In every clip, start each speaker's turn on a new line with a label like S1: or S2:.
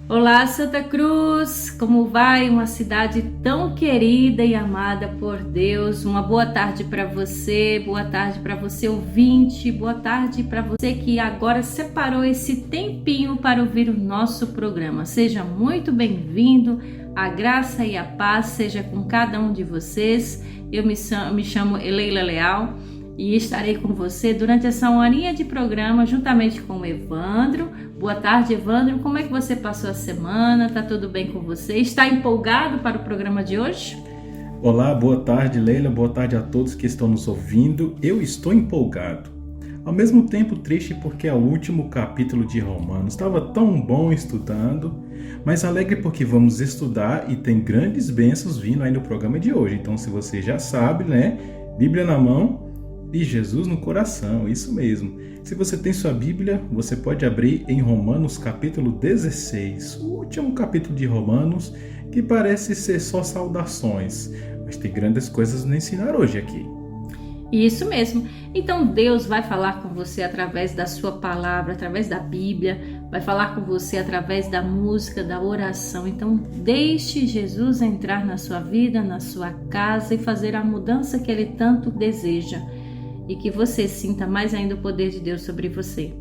S1: Olá, Santa Cruz! Como vai? Uma cidade tão querida e amada por Deus. Uma boa tarde para você ouvinte, boa tarde para você que agora separou esse tempinho para ouvir o nosso programa. Seja muito bem-vindo, a graça e a paz seja com cada um de vocês. Eu me chamo Eleila Leal e estarei com você durante essa horinha de programa juntamente com o Evandro. Boa tarde, Evandro. Como é que você passou a semana? Tá tudo bem com você? Está empolgado para o programa de hoje?
S2: Olá, boa tarde, Leila. Boa tarde a todos que estão nos ouvindo. Eu estou empolgado. Ao mesmo tempo triste porque é o último capítulo de Romanos. Estava tão bom estudando, mas alegre porque vamos estudar e tem grandes bênçãos vindo aí no programa de hoje. Então, se você já sabe, né? Bíblia na mão e Jesus no coração, isso mesmo. Se você tem sua Bíblia, você pode abrir em Romanos capítulo 16, o último capítulo de Romanos, que parece ser só saudações, mas tem grandes coisas a nos ensinar hoje aqui.
S1: Isso mesmo. Então Deus vai falar com você através da sua palavra, através da Bíblia, vai falar com você através da música, da oração. Então deixe Jesus entrar na sua vida, na sua casa e fazer a mudança que Ele tanto deseja. E que você sinta mais ainda o poder de Deus sobre você.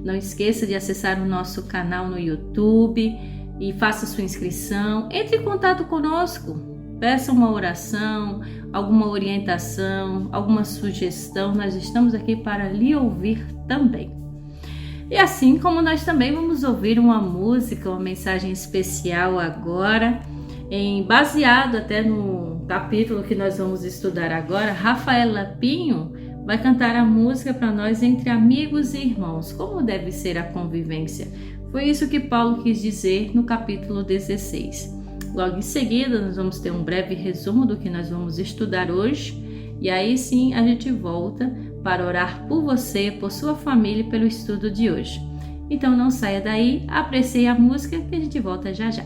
S1: Não esqueça de acessar o nosso canal no YouTube e faça sua inscrição. Entre em contato conosco, peça uma oração, alguma orientação, alguma sugestão. Nós estamos aqui para lhe ouvir também. E assim como nós também vamos ouvir uma música, uma mensagem especial agora, baseado até no capítulo que nós vamos estudar agora. Rafaela Pinho vai cantar a música para nós entre amigos e irmãos, como deve ser a convivência. Foi isso que Paulo quis dizer no capítulo 16. Logo em seguida, nós vamos ter um breve resumo do que nós vamos estudar hoje, e aí sim a gente volta para orar por você, por sua família e pelo estudo de hoje. Então não saia daí, aprecie a música que a gente volta já já.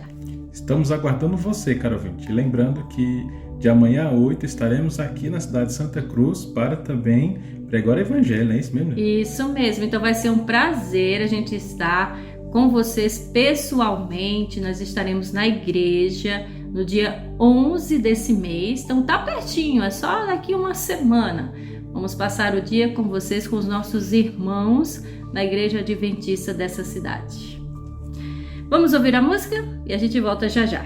S2: Estamos aguardando você, caro ouvinte. Lembrando que de amanhã a 8 estaremos aqui na cidade de Santa Cruz para também pregar o Evangelho, não é isso mesmo?
S1: Isso mesmo, então vai ser um prazer a gente estar com vocês pessoalmente. Nós estaremos na igreja no dia 11 desse mês, então tá pertinho, é só daqui uma semana. Vamos passar o dia com vocês, com os nossos irmãos na igreja adventista dessa cidade. Vamos ouvir a música e a gente volta já já.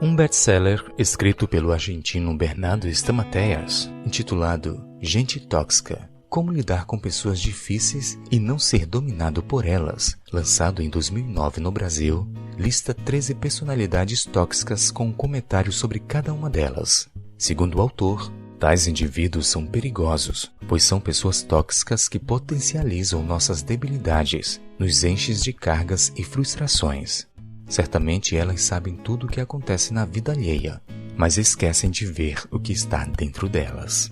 S3: Um best-seller escrito pelo argentino Bernardo Stamatellas, intitulado Gente Tóxica, Como Lidar com Pessoas Difíceis e Não Ser Dominado por Elas, lançado em 2009 no Brasil, lista 13 personalidades tóxicas com um comentário sobre cada uma delas. Segundo o autor, tais indivíduos são perigosos, pois são pessoas tóxicas que potencializam nossas debilidades, nos enchem de cargas e frustrações. Certamente elas sabem tudo o que acontece na vida alheia, mas esquecem de ver o que está dentro delas.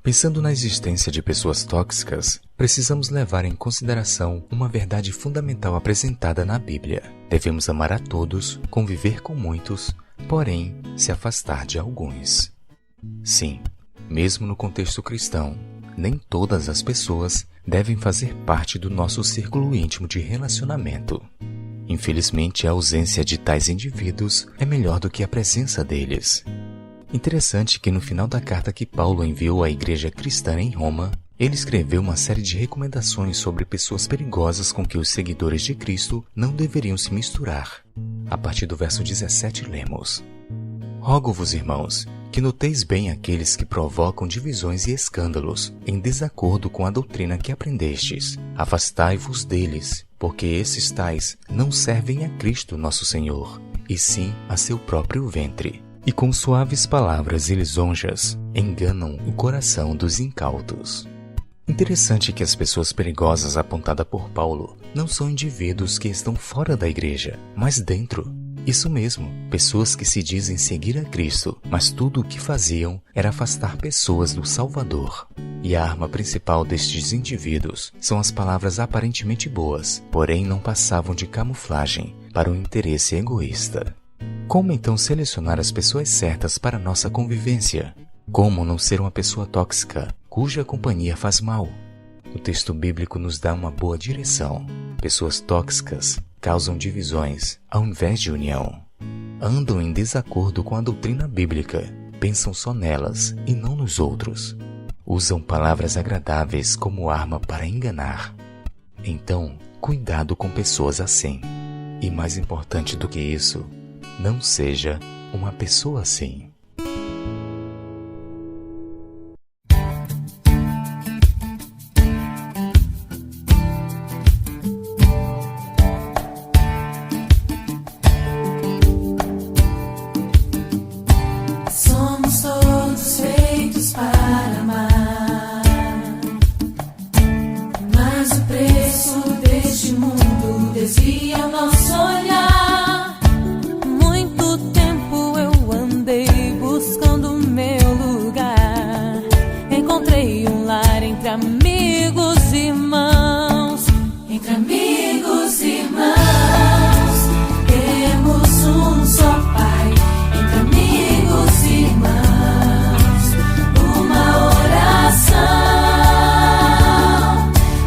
S3: Pensando na existência de pessoas tóxicas, precisamos levar em consideração uma verdade fundamental apresentada na Bíblia. Devemos amar a todos, conviver com muitos, porém se afastar de alguns. Sim, mesmo no contexto cristão, nem todas as pessoas devem fazer parte do nosso círculo íntimo de relacionamento. Infelizmente, a ausência de tais indivíduos é melhor do que a presença deles. Interessante que no final da carta que Paulo enviou à igreja cristã em Roma, ele escreveu uma série de recomendações sobre pessoas perigosas com que os seguidores de Cristo não deveriam se misturar. A partir do verso 17 lemos: Rogo-vos, irmãos, que noteis bem aqueles que provocam divisões e escândalos, em desacordo com a doutrina que aprendestes. Afastai-vos deles, porque esses tais não servem a Cristo nosso Senhor, e sim a seu próprio ventre. E com suaves palavras e lisonjas, enganam o coração dos incautos. Interessante que as pessoas perigosas apontadas por Paulo não são indivíduos que estão fora da igreja, mas dentro. Isso mesmo, pessoas que se dizem seguir a Cristo, mas tudo o que faziam era afastar pessoas do Salvador. E a arma principal destes indivíduos são as palavras aparentemente boas, porém não passavam de camuflagem para um interesse egoísta. Como então selecionar as pessoas certas para nossa convivência? Como não ser uma pessoa tóxica, cuja companhia faz mal? O texto bíblico nos dá uma boa direção. Pessoas tóxicas causam divisões ao invés de união. Andam em desacordo com a doutrina bíblica, pensam só nelas e não nos outros. Usam palavras agradáveis como arma para enganar. Então, cuidado com pessoas assim. E mais importante do que isso, não seja uma pessoa assim.
S4: Somos todos feitos para amar, mas o preço deste mundo desvia o nosso olhar. Muito tempo eu andei buscando o meu lugar. Encontrei um lar entre amigos e irmãos. Entre amigos e irmãos, temos um só Pai. Entre amigos e irmãos, uma oração.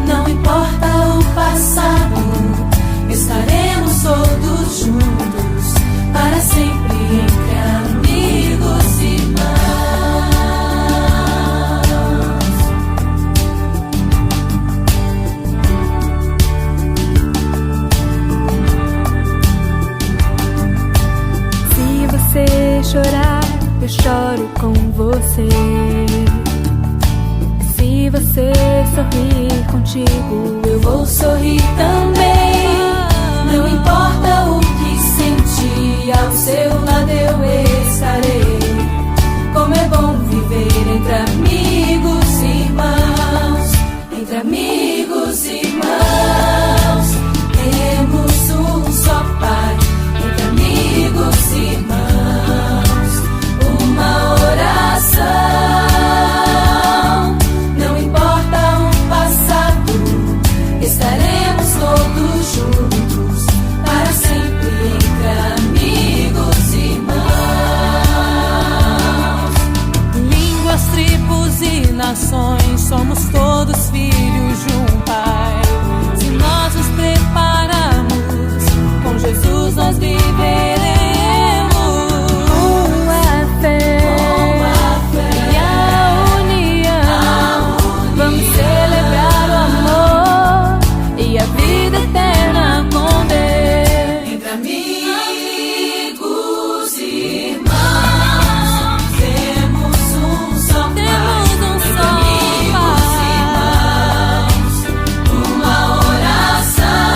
S4: Não importa o passado, estaremos todos juntos para sempre entre amigos e irmãos. Se você chorar, eu choro com você. Se você sorrir contigo, eu vou sorrir também. Não importa o que sentir, ao seu lado eu estarei. Como é bom viver entre amigos e irmãos. Entre amigos e irmãos, temos um só Pai. Entre amigos e irmãos, uma oração. Não importa o passado, estaremos todos juntos para sempre entre amigos e irmãos. Línguas, tribos e nações, somos todos filhos de um Pai. Se nós nos prepararmos, com Jesus nós viveremos. Com a fé e a união, vamos celebrar o amor e a vida eterna com Deus. Entre amigos e irmãos, temos um só Pai. Entre amigos e irmãos, uma oração.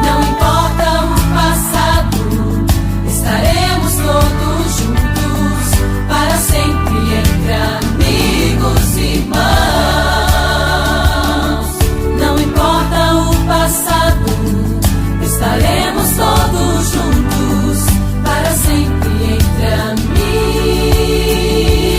S4: Não importa o passado, estaremos todos juntos para sempre entre amigos e irmãos. Não importa o passado, estaremos todos juntos para sempre entre amigos e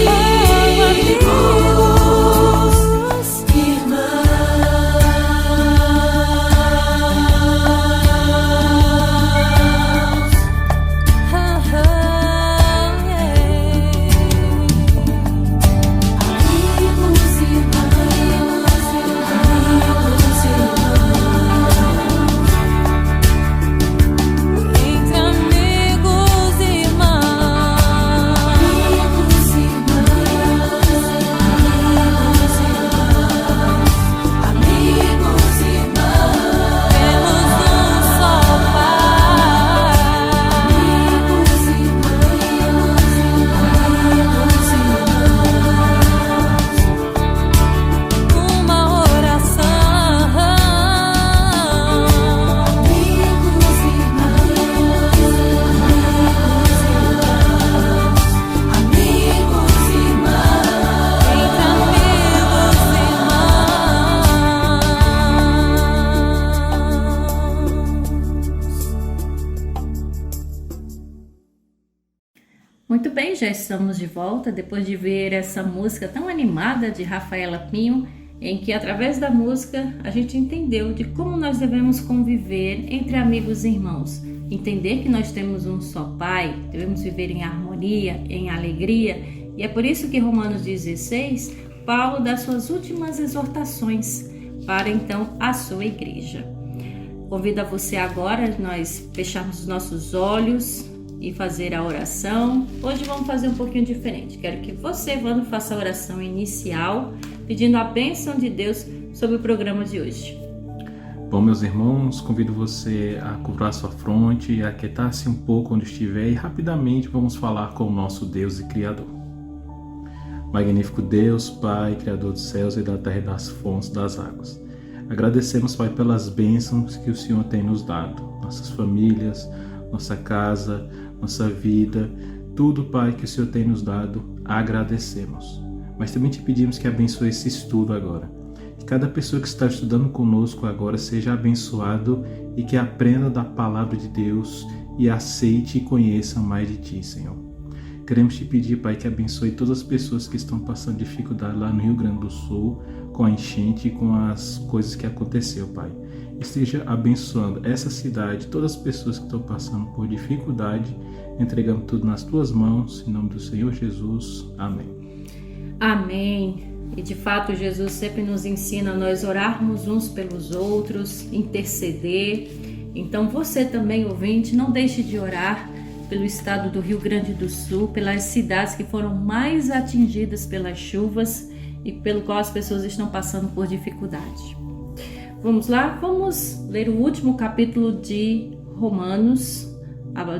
S1: Muito bem, já estamos de volta depois de ver essa música tão animada de Rafaela Pinho, em que através da música a gente entendeu de como nós devemos conviver entre amigos e irmãos. Entender que nós temos um só Pai, devemos viver em harmonia, em alegria, e é por isso que Romanos 16, Paulo dá suas últimas exortações para então a sua igreja. Convido a você agora, nós fecharmos os nossos olhos e fazer a oração. Hoje vamos fazer um pouquinho diferente. Quero que você, Evandro, faça a oração inicial, pedindo a bênção de Deus sobre o programa de hoje.
S2: Bom, meus irmãos, convido você a curvar sua fronte e a aquietar-se um pouco onde estiver e rapidamente vamos falar com o nosso Deus e Criador. Magnífico Deus, Pai, Criador dos céus e da terra e das fontes das águas. Agradecemos, Pai, pelas bênçãos que o Senhor tem nos dado, nossas famílias, nossa casa, nossa vida, tudo, Pai, que o Senhor tem nos dado, agradecemos. Mas também te pedimos que abençoe esse estudo agora. Que cada pessoa que está estudando conosco agora seja abençoado e que aprenda da palavra de Deus e aceite e conheça mais de Ti, Senhor. Queremos te pedir, Pai, que abençoe todas as pessoas que estão passando dificuldade lá no Rio Grande do Sul, com a enchente e com as coisas que aconteceu, Pai. Esteja abençoando essa cidade, todas as pessoas que estão passando por dificuldade, entregando tudo nas Tuas mãos, em nome do Senhor Jesus. Amém.
S1: Amém. E de fato, Jesus sempre nos ensina a nós orarmos uns pelos outros, interceder. Então você também, ouvinte, não deixe de orar pelo estado do Rio Grande do Sul, pelas cidades que foram mais atingidas pelas chuvas e pelo qual as pessoas estão passando por dificuldade. Vamos lá, vamos ler o último capítulo de Romanos,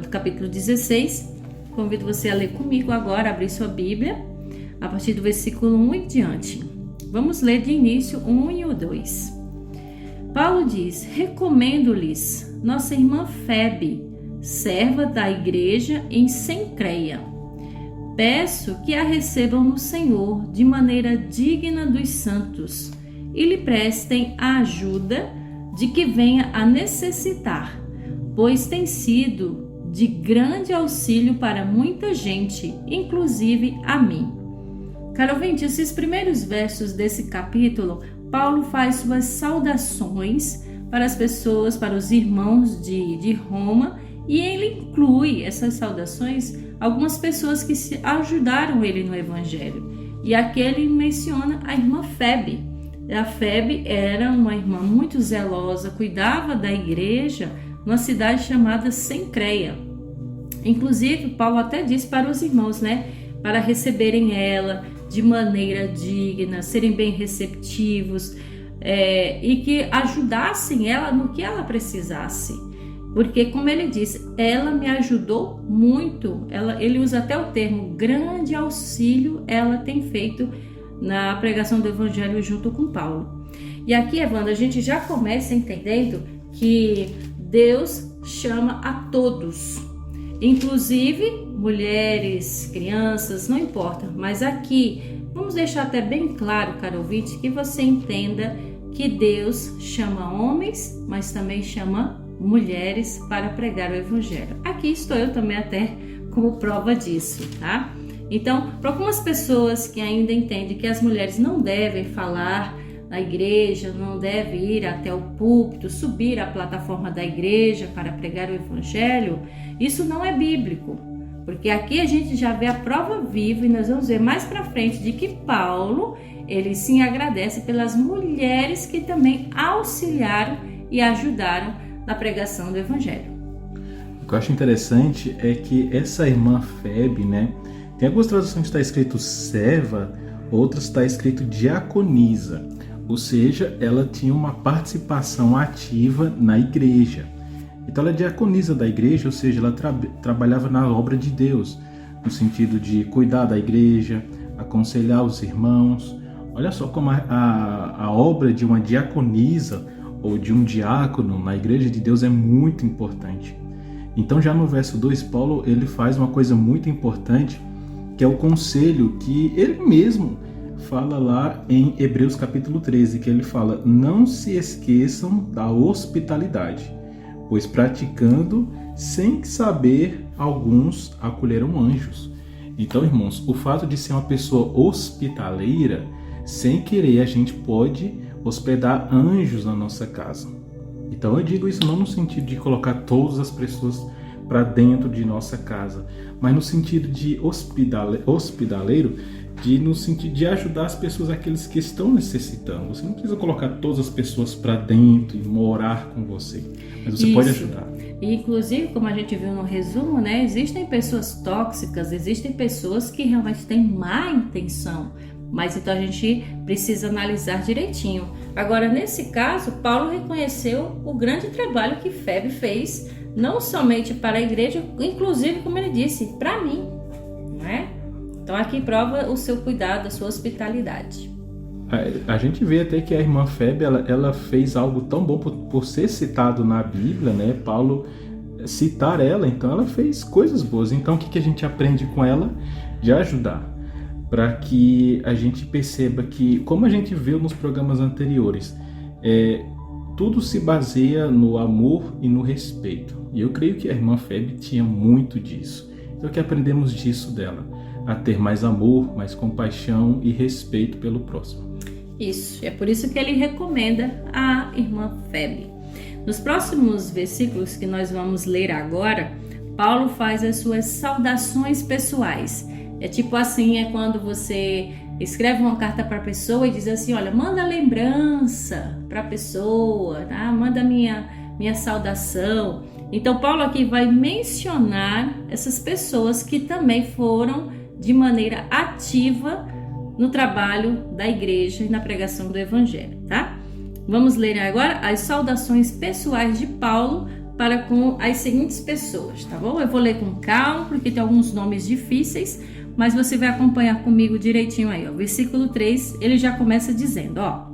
S1: do capítulo 16. Convido você a ler comigo agora, abrir sua Bíblia, a partir do versículo 1 em diante. Vamos ler de início 1 e o 2. Paulo diz: recomendo-lhes nossa irmã Febe, serva da igreja em Cencreia. Peço que a recebam no Senhor de maneira digna dos santos e lhe prestem a ajuda de que venha a necessitar, pois tem sido de grande auxílio para muita gente, inclusive a mim. Caro ouvinte, esses primeiros versos desse capítulo, Paulo faz suas saudações para as pessoas, para os irmãos de Roma, e ele inclui essas saudações algumas pessoas que ajudaram ele no Evangelho. E aqui ele menciona a irmã Febe. A Febe era uma irmã muito zelosa, cuidava da igreja numa cidade chamada Cencreia. Inclusive, Paulo até diz para os irmãos, para receberem ela de maneira digna, serem bem receptivos, e que ajudassem ela no que ela precisasse. Porque, como ele diz, ela me ajudou muito. Ele usa até o termo grande auxílio, ela tem feito na pregação do Evangelho junto com Paulo. E aqui, Evandro, a gente já começa entendendo que Deus chama a todos, inclusive mulheres, crianças, não importa. Mas aqui, vamos deixar até bem claro, caro ouvinte, que você entenda que Deus chama homens, mas também chama mulheres para pregar o Evangelho. Aqui estou eu também até como prova disso, tá? Então, para algumas pessoas que ainda entendem que as mulheres não devem falar na igreja, não devem ir até o púlpito, subir à plataforma da igreja para pregar o Evangelho, isso não é bíblico, porque aqui a gente já vê a prova viva e nós vamos ver mais para frente de que Paulo, ele sim agradece pelas mulheres que também auxiliaram e ajudaram na pregação do Evangelho.
S2: O que eu acho interessante é que essa irmã Febe, tem algumas traduções que está escrito serva, outras está escrito diaconisa, ou seja, ela tinha uma participação ativa na igreja. Então ela é diaconisa da igreja, ou seja, ela trabalhava na obra de Deus, no sentido de cuidar da igreja, aconselhar os irmãos. Olha só como a obra de uma diaconisa ou de um diácono na igreja de Deus é muito importante. Então já no verso 2, Paulo ele faz uma coisa muito importante, que é o conselho que ele mesmo fala lá em Hebreus capítulo 13, que ele fala: não se esqueçam da hospitalidade, pois praticando sem saber alguns acolheram anjos. Então, irmãos, o fato de ser uma pessoa hospitaleira, sem querer a gente pode hospedar anjos na nossa casa. Então eu digo isso não no sentido de colocar todas as pessoas para dentro de nossa casa, mas no sentido de hospitaleiro no sentido de ajudar as pessoas, aqueles que estão necessitando. Você não precisa colocar todas as pessoas para dentro e morar com você, mas você pode ajudar.
S1: E, inclusive, como a gente viu no resumo, né, existem pessoas tóxicas, existem pessoas que realmente têm má intenção, mas então a gente precisa analisar direitinho. Agora, nesse caso, Paulo reconheceu o grande trabalho que Febe fez, não somente para a igreja, inclusive, como ele disse, para mim, não é? Então aqui prova o seu cuidado, a sua hospitalidade.
S2: A gente vê até que a irmã Febe, ela fez algo tão bom por ser citado na Bíblia, né? Paulo citar ela, então ela fez coisas boas. Então o que a gente aprende com ela? De ajudar, para que a gente perceba que, como a gente viu nos programas anteriores, tudo se baseia no amor e no respeito. E eu creio que a irmã Febe tinha muito disso. Então o que aprendemos disso dela? A ter mais amor, mais compaixão e respeito pelo próximo.
S1: Isso, é por isso que ele recomenda a irmã Febe. Nos próximos versículos que nós vamos ler agora, Paulo faz as suas saudações pessoais. É tipo assim, é quando você escreve uma carta para a pessoa e diz assim, olha, manda lembrança para a pessoa, tá? Manda minha saudação. Então Paulo aqui vai mencionar essas pessoas que também foram de maneira ativa no trabalho da igreja e na pregação do evangelho, tá? Vamos ler agora as saudações pessoais de Paulo para com as seguintes pessoas, tá bom? Eu vou ler com calma, porque tem alguns nomes difíceis, mas você vai acompanhar comigo direitinho aí, ó. Versículo 3, ele já começa dizendo, ó: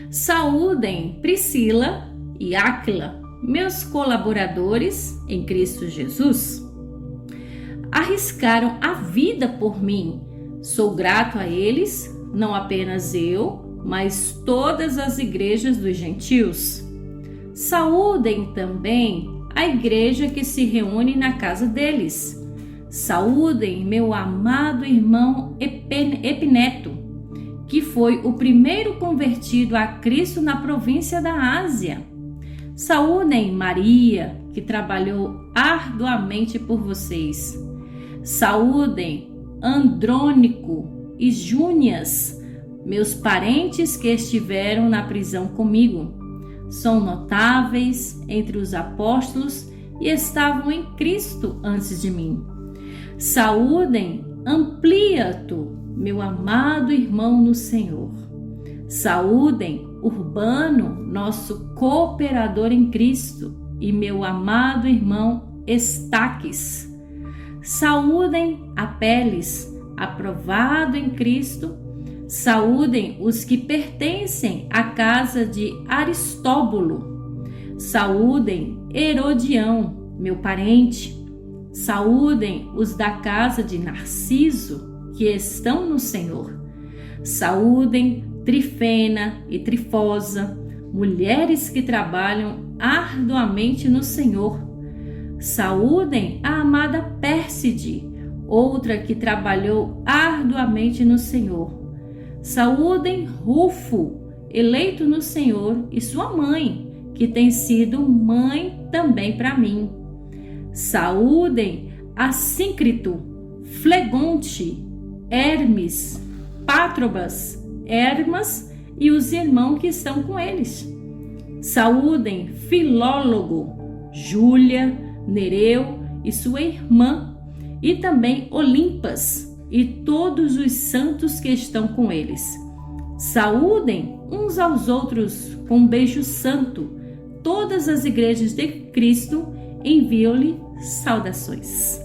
S1: saúdem Priscila e Áquila, meus colaboradores em Cristo Jesus. Arriscaram a vida por mim. Sou grato a eles, não apenas eu, mas todas as igrejas dos gentios. Saúdem também a igreja que se reúne na casa deles. Saúdem meu amado irmão Epineto, que foi o primeiro convertido a Cristo na província da Ásia. Saúdem Maria, que trabalhou arduamente por vocês. Saúdem Andrônico e Júnias, meus parentes que estiveram na prisão comigo. São notáveis entre os apóstolos e estavam em Cristo antes de mim. Saúdem Ampliato, meu amado irmão no Senhor. Saúdem Urbano, nosso cooperador em Cristo, e meu amado irmão Estaques. Saúdem Apeles, aprovado em Cristo. Saúdem os que pertencem à casa de Aristóbulo. Saúdem Herodião, meu parente. Saúdem os da casa de Narciso, que estão no Senhor. Saúdem Trifena e Trifosa, mulheres que trabalham arduamente no Senhor. Saúdem a amada Pérside, outra que trabalhou arduamente no Senhor. Saúdem Rufo, eleito no Senhor, e sua mãe, que tem sido mãe também para mim. Saúdem Assíncrito, Flegonte, Hermes, Pátrobas, Hermas e os irmãos que estão com eles. Saúdem Filólogo, Júlia, Nereu e sua irmã, e também Olimpas e todos os santos que estão com eles. Saúdem uns aos outros com um beijo santo. Todas as igrejas de Cristo enviam-lhe saudações.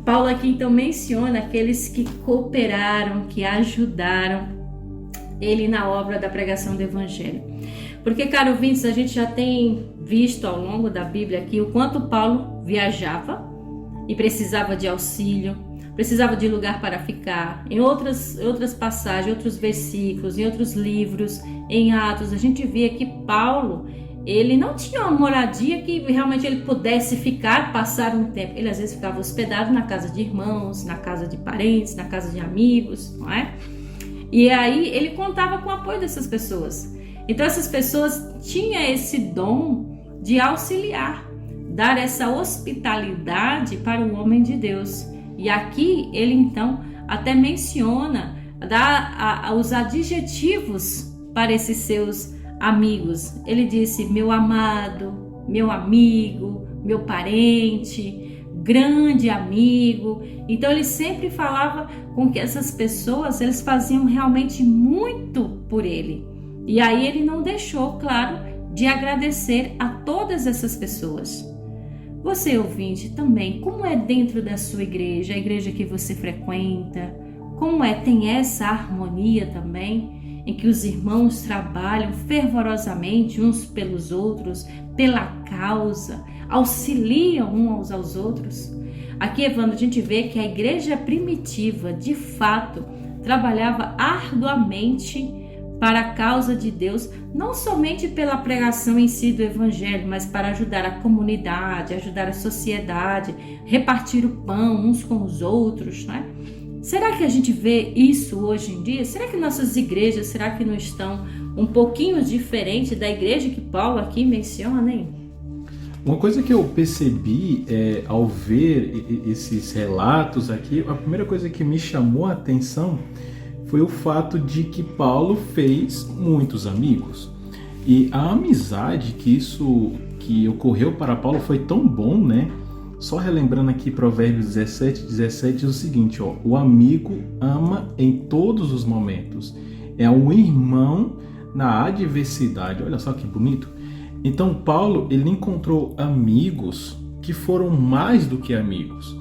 S1: Paulo aqui então menciona aqueles que cooperaram, que ajudaram ele na obra da pregação do evangelho. Porque, caro ouvintes, a gente já tem visto ao longo da Bíblia aqui o quanto Paulo viajava e precisava de auxílio, precisava de lugar para ficar. Em outras passagens, outros versículos, em outros livros, em Atos, a gente via que Paulo, ele não tinha uma moradia que realmente ele pudesse ficar, passar um tempo. Ele às vezes ficava hospedado na casa de irmãos, na casa de parentes, na casa de amigos, não é? E aí ele contava com o apoio dessas pessoas. Então essas pessoas tinham esse dom de auxiliar, dar essa hospitalidade para o homem de Deus. E aqui ele então até menciona, dá os adjetivos para esses seus amigos. Ele disse: meu amado, meu amigo, meu parente, grande amigo. Então ele sempre falava com que essas pessoas, eles faziam realmente muito por ele. E aí ele não deixou, claro, de agradecer a todas essas pessoas. Você, ouvinte, também, como é dentro da sua igreja, a igreja que você frequenta? Como é? Tem essa harmonia também, em que os irmãos trabalham fervorosamente uns pelos outros, pela causa, auxiliam uns aos outros? Aqui, Evandro, a gente vê que a igreja primitiva, de fato, trabalhava arduamente para a causa de Deus, não somente pela pregação em si do evangelho, mas para ajudar a comunidade, ajudar a sociedade, repartir o pão uns com os outros, né? Será que a gente vê isso hoje em dia? Será que nossas igrejas, será que não estão um pouquinho diferente da igreja que Paulo aqui menciona, hein?
S2: Uma coisa que eu percebi ao ver esses relatos aqui, a primeira coisa que me chamou a atenção foi o fato de que Paulo fez muitos amigos. E a amizade que ocorreu para Paulo foi tão bom, né? Só relembrando aqui Provérbios 17 diz o seguinte, ó: o amigo ama em todos os momentos, é um irmão na adversidade. Olha só que bonito. Então Paulo, ele encontrou amigos que foram mais do que amigos.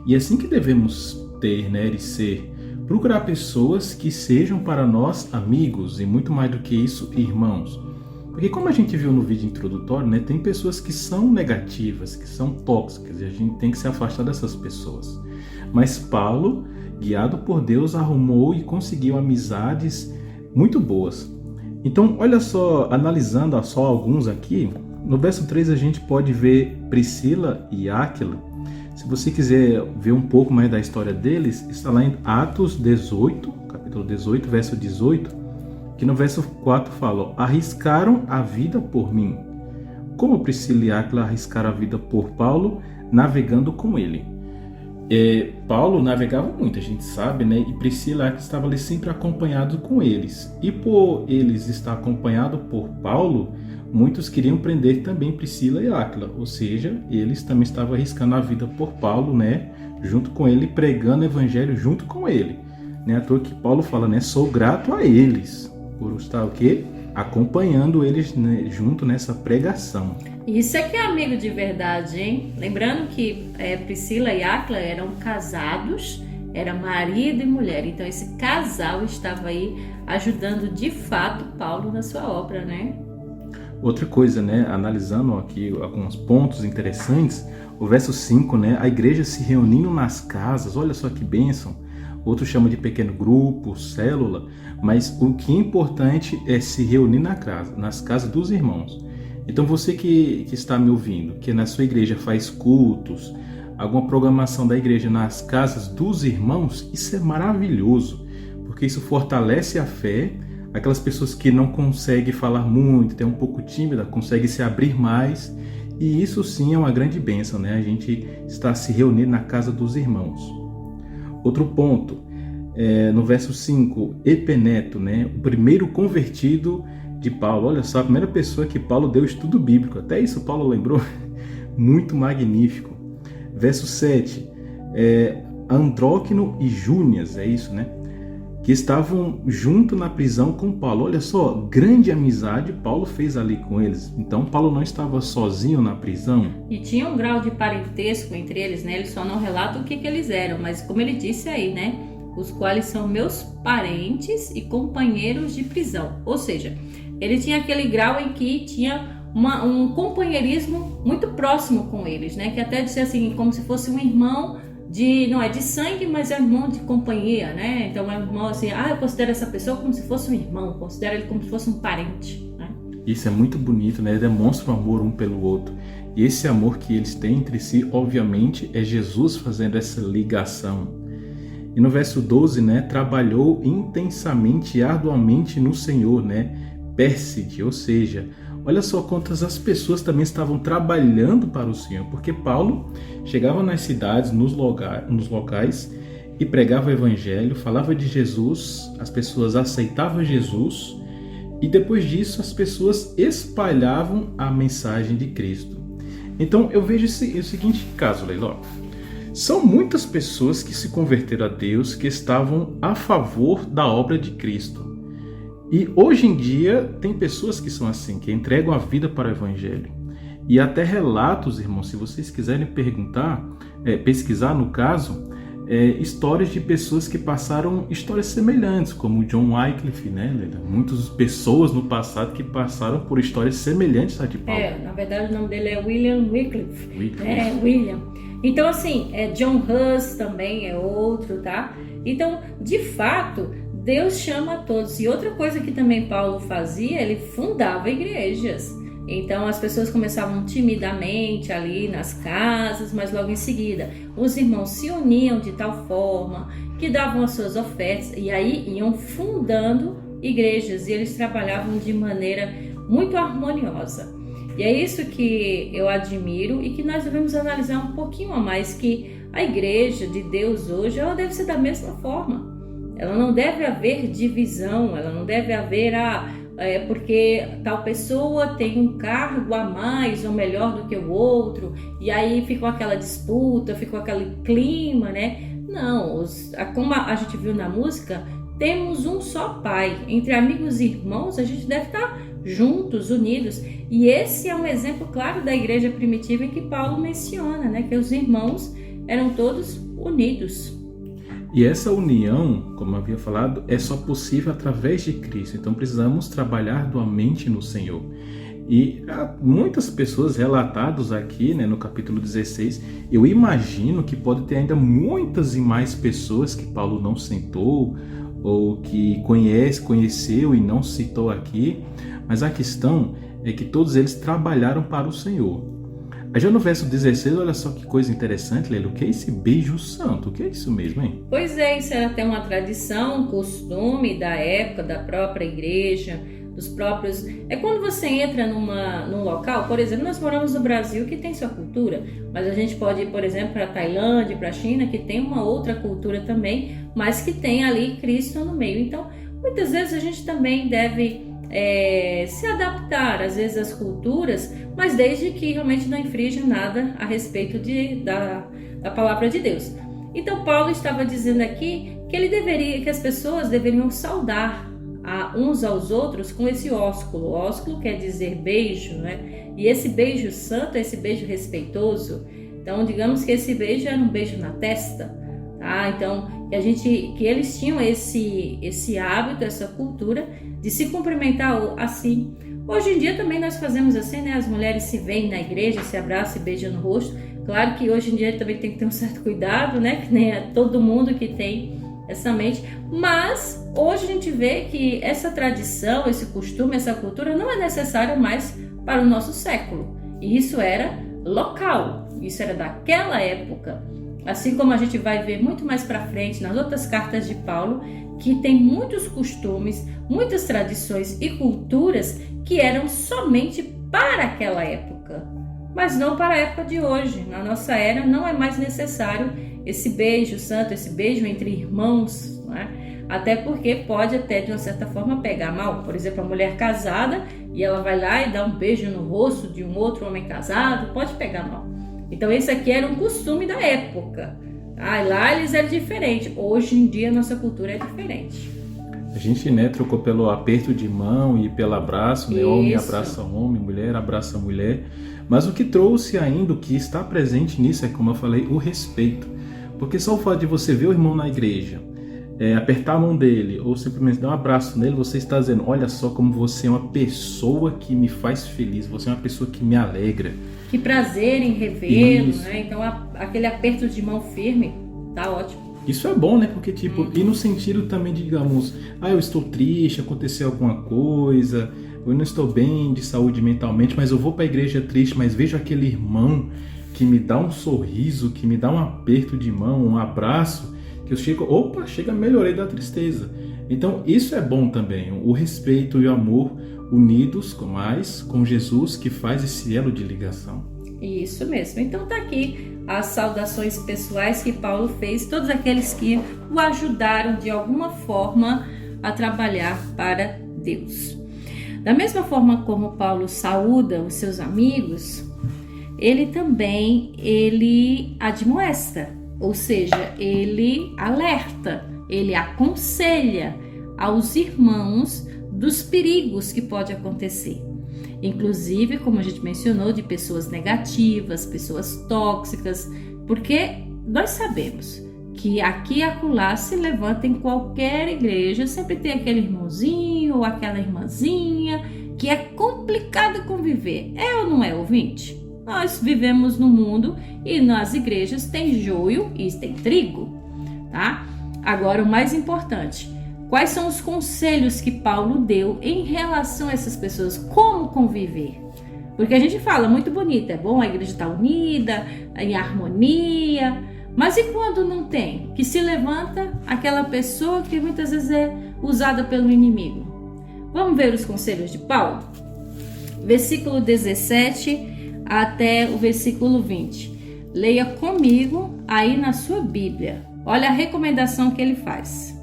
S2: E é assim que devemos ter, né, e ser. Procurar pessoas que sejam para nós amigos e muito mais do que isso, irmãos. Porque como a gente viu no vídeo introdutório, né, tem pessoas que são negativas, que são tóxicas, e a gente tem que se afastar dessas pessoas. Mas Paulo, guiado por Deus, arrumou e conseguiu amizades muito boas. Então, olha só, analisando só alguns aqui, no verso 3 a gente pode ver Priscila e Áquila. Se você quiser ver um pouco mais da história deles, está lá em Atos 18, capítulo 18, verso 18, que no verso 4 fala: arriscaram a vida por mim. Como Priscila e Áquila arriscaram a vida por Paulo, navegando com ele. Paulo navegava muito, a gente sabe, né? E Priscila e Áquila estavam ali sempre acompanhados com eles. E por eles estar acompanhados por Paulo, muitos queriam prender também Priscila e Áquila, ou seja, eles também estavam arriscando a vida por Paulo, né? Junto com ele, pregando o evangelho junto com ele. Né? À toa que Paulo fala, né? Sou grato a eles por estar o quê? Acompanhando eles, né, junto nessa pregação.
S1: Isso é que é amigo de verdade, hein? Lembrando que Priscila e Áquila eram casados, era marido e mulher. Então esse casal estava aí ajudando de fato Paulo na sua obra, né?
S2: Outra coisa, né? Analisando aqui alguns pontos interessantes, o verso 5, né? A igreja se reunindo nas casas, olha só que bênção. Outro chama de pequeno grupo, célula, mas o que é importante é se reunir nas casas dos irmãos. Então você que está me ouvindo, que na sua igreja faz cultos, alguma programação da igreja nas casas dos irmãos, isso é maravilhoso, porque isso fortalece a fé. Aquelas pessoas que não conseguem falar muito, tem um pouco tímida, conseguem se abrir mais, e isso sim é uma grande bênção, né? A gente está se reunindo na casa dos irmãos. Outro ponto, no verso 5, Epeneto, né? O primeiro convertido de Paulo. Olha só, a primeira pessoa que Paulo deu estudo bíblico. Até isso Paulo lembrou. Muito magnífico. Verso 7, Andróquino e Júnias, é isso, né? Que estavam junto na prisão com Paulo. Olha só, grande amizade Paulo fez ali com eles. Então Paulo não estava sozinho na prisão.
S1: E tinha um grau de parentesco entre eles, né? Ele só não relata o que eles eram, mas como ele disse aí, né? Os quais são meus parentes e companheiros de prisão. Ou seja, ele tinha aquele grau em que tinha um companheirismo muito próximo com eles, né? Que até disse assim, como se fosse um irmão não é de sangue, mas é um irmão de companhia, né? Então é um irmão assim, eu considero essa pessoa como se fosse um irmão, considero ele como se fosse um parente, né?
S2: Isso é muito bonito, né? Demonstra o amor um pelo outro. E esse amor que eles têm entre si, obviamente, é Jesus fazendo essa ligação. E no verso 12, né? Trabalhou intensamente e arduamente no Senhor, né? Pérside, ou seja, olha só quantas as pessoas também estavam trabalhando para o Senhor, porque Paulo chegava nas cidades, nos locais, e pregava o evangelho, falava de Jesus, as pessoas aceitavam Jesus e depois disso as pessoas espalhavam a mensagem de Cristo. Então eu vejo o seguinte caso, Leiló. São muitas pessoas que se converteram a Deus, que estavam a favor da obra de Cristo. E hoje em dia tem pessoas que são assim, que entregam a vida para o evangelho. E até relatos, irmãos, se vocês quiserem pesquisar no caso, histórias de pessoas que passaram histórias semelhantes, como John Wycliffe, né? Muitas pessoas no passado que passaram por histórias semelhantes à de Paulo.
S1: Na verdade o nome dele é William Wycliffe. William. Então assim, John Hus também é outro, tá? Então, de fato, Deus chama a todos. E outra coisa que também Paulo fazia, ele fundava igrejas. Então as pessoas começavam timidamente ali nas casas, mas logo em seguida os irmãos se uniam de tal forma que davam as suas ofertas e aí iam fundando igrejas e eles trabalhavam de maneira muito harmoniosa. E é isso que eu admiro e que nós devemos analisar um pouquinho a mais, que a igreja de Deus hoje ela deve ser da mesma forma. Ela não deve haver divisão, ela não deve haver porque tal pessoa tem um cargo a mais ou melhor do que o outro, e aí ficou aquela disputa, ficou aquele clima, né? Não, como a gente viu na música, temos um só Pai. Entre amigos e irmãos, a gente deve estar juntos, unidos. E esse é um exemplo claro da igreja primitiva em que Paulo menciona, né? Que os irmãos eram todos unidos.
S2: E essa união, como eu havia falado, é só possível através de Cristo. Então precisamos trabalhar duamente no Senhor. E há muitas pessoas relatadas aqui, né, no capítulo 16. Eu imagino que pode ter ainda muitas e mais pessoas que Paulo não citou, ou que conheceu e não citou aqui. Mas a questão é que todos eles trabalharam para o Senhor. Aí já no verso 16, olha só que coisa interessante, Leila, o que é esse beijo santo? O que é isso mesmo, hein?
S1: Pois é, isso era até uma tradição, um costume da época, da própria igreja, dos próprios... É quando você entra num local, por exemplo, nós moramos no Brasil que tem sua cultura, mas a gente pode ir, por exemplo, para a Tailândia, para a China, que tem uma outra cultura também, mas que tem ali Cristo no meio. Então, muitas vezes a gente também deve... se adaptar às vezes às culturas, mas desde que realmente não infrinja nada a respeito da palavra de Deus. Então Paulo estava dizendo aqui que as pessoas deveriam saudar uns aos outros com esse ósculo. Ósculo quer dizer beijo, né? E esse beijo santo, esse beijo respeitoso. Então digamos que esse beijo era um beijo na testa, tá? Então que eles tinham esse hábito, essa cultura de se cumprimentar assim. Hoje em dia também nós fazemos assim, né? As mulheres se veem na igreja, se abraçam e beijam no rosto. Claro que hoje em dia também tem que ter um certo cuidado, né? Que nem é todo mundo que tem essa mente. Mas hoje a gente vê que essa tradição, esse costume, essa cultura não é necessária mais para o nosso século. E isso era local, isso era daquela época. Assim como a gente vai ver muito mais para frente nas outras cartas de Paulo, que tem muitos costumes, muitas tradições e culturas que eram somente para aquela época, mas não para a época de hoje. Na nossa era não é mais necessário esse beijo santo, esse beijo entre irmãos, né? Até porque pode até de uma certa forma pegar mal. Por exemplo, a mulher casada e ela vai lá e dá um beijo no rosto de um outro homem casado, pode pegar mal. Então esse aqui era um costume da época. Lá eles eram diferentes. Hoje em dia a nossa cultura é diferente.
S2: A gente, né, trocou pelo aperto de mão e pelo abraço, né? Homem abraça homem, mulher abraça mulher. Mas o que trouxe ainda, o que está presente nisso é, como eu falei, o respeito. Porque só o fato de você ver o irmão na igreja, apertar a mão dele ou simplesmente dar um abraço nele, você está dizendo: olha só como você é uma pessoa que me faz feliz, você é uma pessoa que me alegra.
S1: Que prazer em revê-lo, né? Então aquele aperto de mão firme tá ótimo.
S2: Isso é bom, né? Porque e no sentido também, digamos, eu estou triste, aconteceu alguma coisa, eu não estou bem de saúde mentalmente, mas eu vou para a igreja triste, mas vejo aquele irmão que me dá um sorriso, que me dá um aperto de mão, um abraço, que eu chega, melhorei da tristeza. Então isso é bom também, o respeito e o amor unidos com Jesus, que faz esse elo de ligação.
S1: Isso mesmo. Então tá aqui as saudações pessoais que Paulo fez, todos aqueles que o ajudaram de alguma forma a trabalhar para Deus. Da mesma forma como Paulo saúda os seus amigos, ele também admoesta, ou seja, ele alerta, ele aconselha aos irmãos dos perigos que pode acontecer. Inclusive, como a gente mencionou, de pessoas negativas, pessoas tóxicas, porque nós sabemos que aqui e acolá se levanta em qualquer igreja, sempre tem aquele irmãozinho ou aquela irmãzinha que é complicado conviver. É ou não é, ouvinte? Nós vivemos no mundo e nas igrejas tem joio e tem trigo, tá? Agora, o mais importante, quais são os conselhos que Paulo deu em relação a essas pessoas? Como conviver? Porque a gente fala muito bonito, é bom a igreja estar unida, em harmonia, mas e quando não tem? Que se levanta aquela pessoa que muitas vezes é usada pelo inimigo. Vamos ver os conselhos de Paulo? Versículo 17 até o versículo 20. Leia comigo aí na sua Bíblia. Olha a recomendação que ele faz.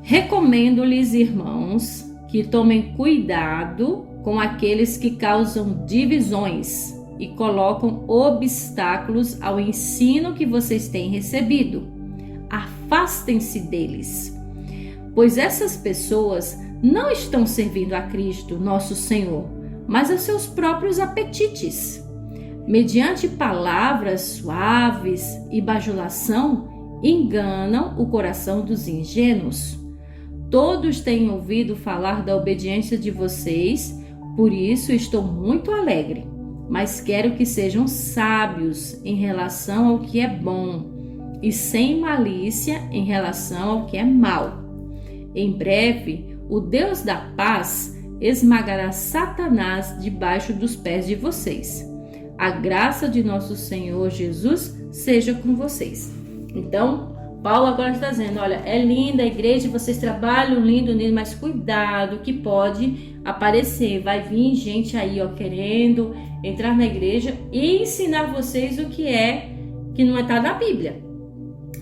S1: Recomendo-lhes, irmãos, que tomem cuidado com aqueles que causam divisões e colocam obstáculos ao ensino que vocês têm recebido. Afastem-se deles, pois essas pessoas não estão servindo a Cristo, nosso Senhor, mas a seus próprios apetites. Mediante palavras suaves e bajulação, enganam o coração dos ingênuos. Todos têm ouvido falar da obediência de vocês, por isso estou muito alegre, mas quero que sejam sábios em relação ao que é bom e sem malícia em relação ao que é mal. Em breve, o Deus da paz esmagará Satanás debaixo dos pés de vocês. A graça de nosso Senhor Jesus seja com vocês. Então, Paulo agora está dizendo, olha, é linda a igreja, vocês trabalham lindo, mas cuidado que pode aparecer, vai vir gente aí, ó, querendo entrar na igreja e ensinar vocês o que não está na Bíblia.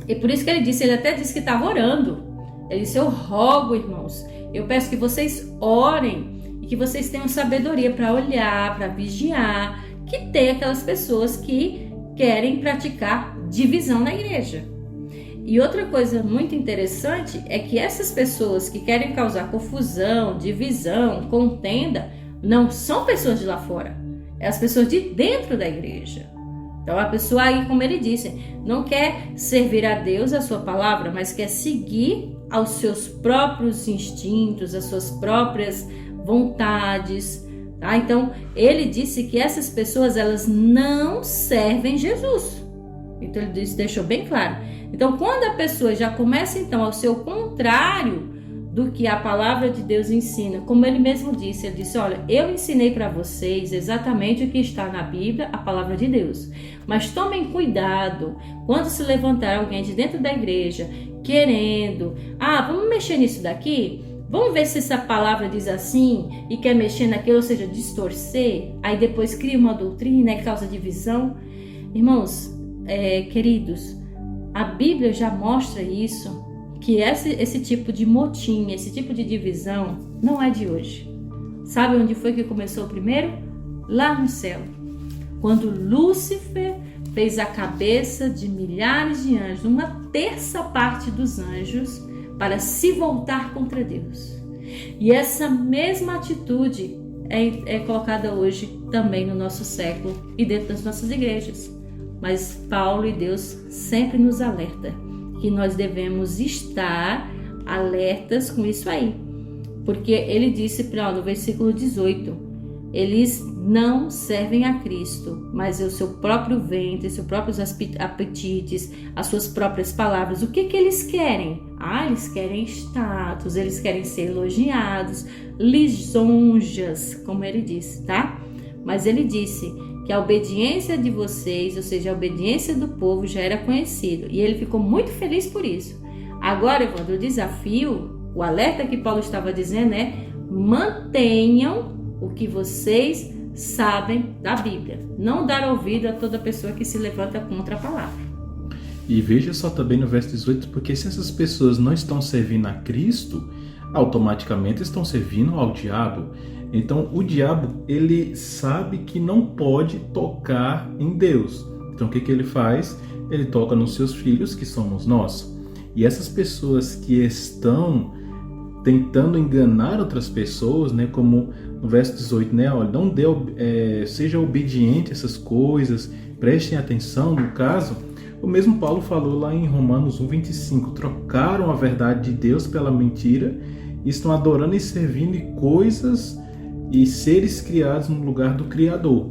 S1: E por isso que ele até disse que estava orando. Ele disse, eu rogo, irmãos, eu peço que vocês orem e que vocês tenham sabedoria para olhar, para vigiar, que tem aquelas pessoas que querem praticar divisão na igreja. E outra coisa muito interessante é que essas pessoas que querem causar confusão, divisão, contenda, não são pessoas de lá fora, é as pessoas de dentro da igreja. Então a pessoa aí, como ele disse, não quer servir a Deus, a sua palavra, mas quer seguir aos seus próprios instintos, às suas próprias vontades. Tá? Então ele disse que essas pessoas, elas não servem Jesus. Então ele deixou bem claro. Então, quando a pessoa já começa então ao seu contrário do que a palavra de Deus ensina, como ele mesmo disse, ele disse, olha, eu ensinei para vocês exatamente o que está na Bíblia, a palavra de Deus. Mas tomem cuidado quando se levantar alguém de dentro da igreja querendo, vamos mexer nisso daqui? Vamos ver se essa palavra diz assim e quer mexer naquilo, ou seja, distorcer, aí depois cria uma doutrina e causa divisão. Irmãos, queridos, a Bíblia já mostra isso, que esse tipo de motim, esse tipo de divisão não é de hoje. Sabe onde foi que começou primeiro? Lá no céu. Quando Lúcifer fez a cabeça de milhares de anjos, uma terça parte dos anjos, para se voltar contra Deus. E essa mesma atitude é colocada hoje também no nosso século e dentro das nossas igrejas. Mas Paulo e Deus sempre nos alerta que nós devemos estar alertas com isso aí. Porque ele disse no versículo 18, eles não servem a Cristo, mas o seu próprio ventre, seus próprios apetites, as suas próprias palavras. O que eles querem? Eles querem status, eles querem ser elogiados, lisonjas, como ele disse, tá? Mas ele disse que a obediência de vocês, ou seja, a obediência do povo já era conhecido. E ele ficou muito feliz por isso. Agora, Evandro, o desafio, o alerta que Paulo estava dizendo é: mantenham o que vocês sabem da Bíblia. Não dar ouvido a toda pessoa que se levanta contra a palavra.
S2: E veja só também no verso 18, porque se essas pessoas não estão servindo a Cristo, automaticamente estão servindo ao diabo. Então o diabo, ele sabe que não pode tocar em Deus. Então o que ele faz? Ele toca nos seus filhos, que somos nós. E essas pessoas que estão tentando enganar outras pessoas, né, como no verso 18, né, olha, não seja obediente a essas coisas, prestem atenção. No caso, o mesmo Paulo falou lá em Romanos 1:25, trocaram a verdade de Deus pela mentira e estão adorando e servindo coisas e seres criados no lugar do Criador.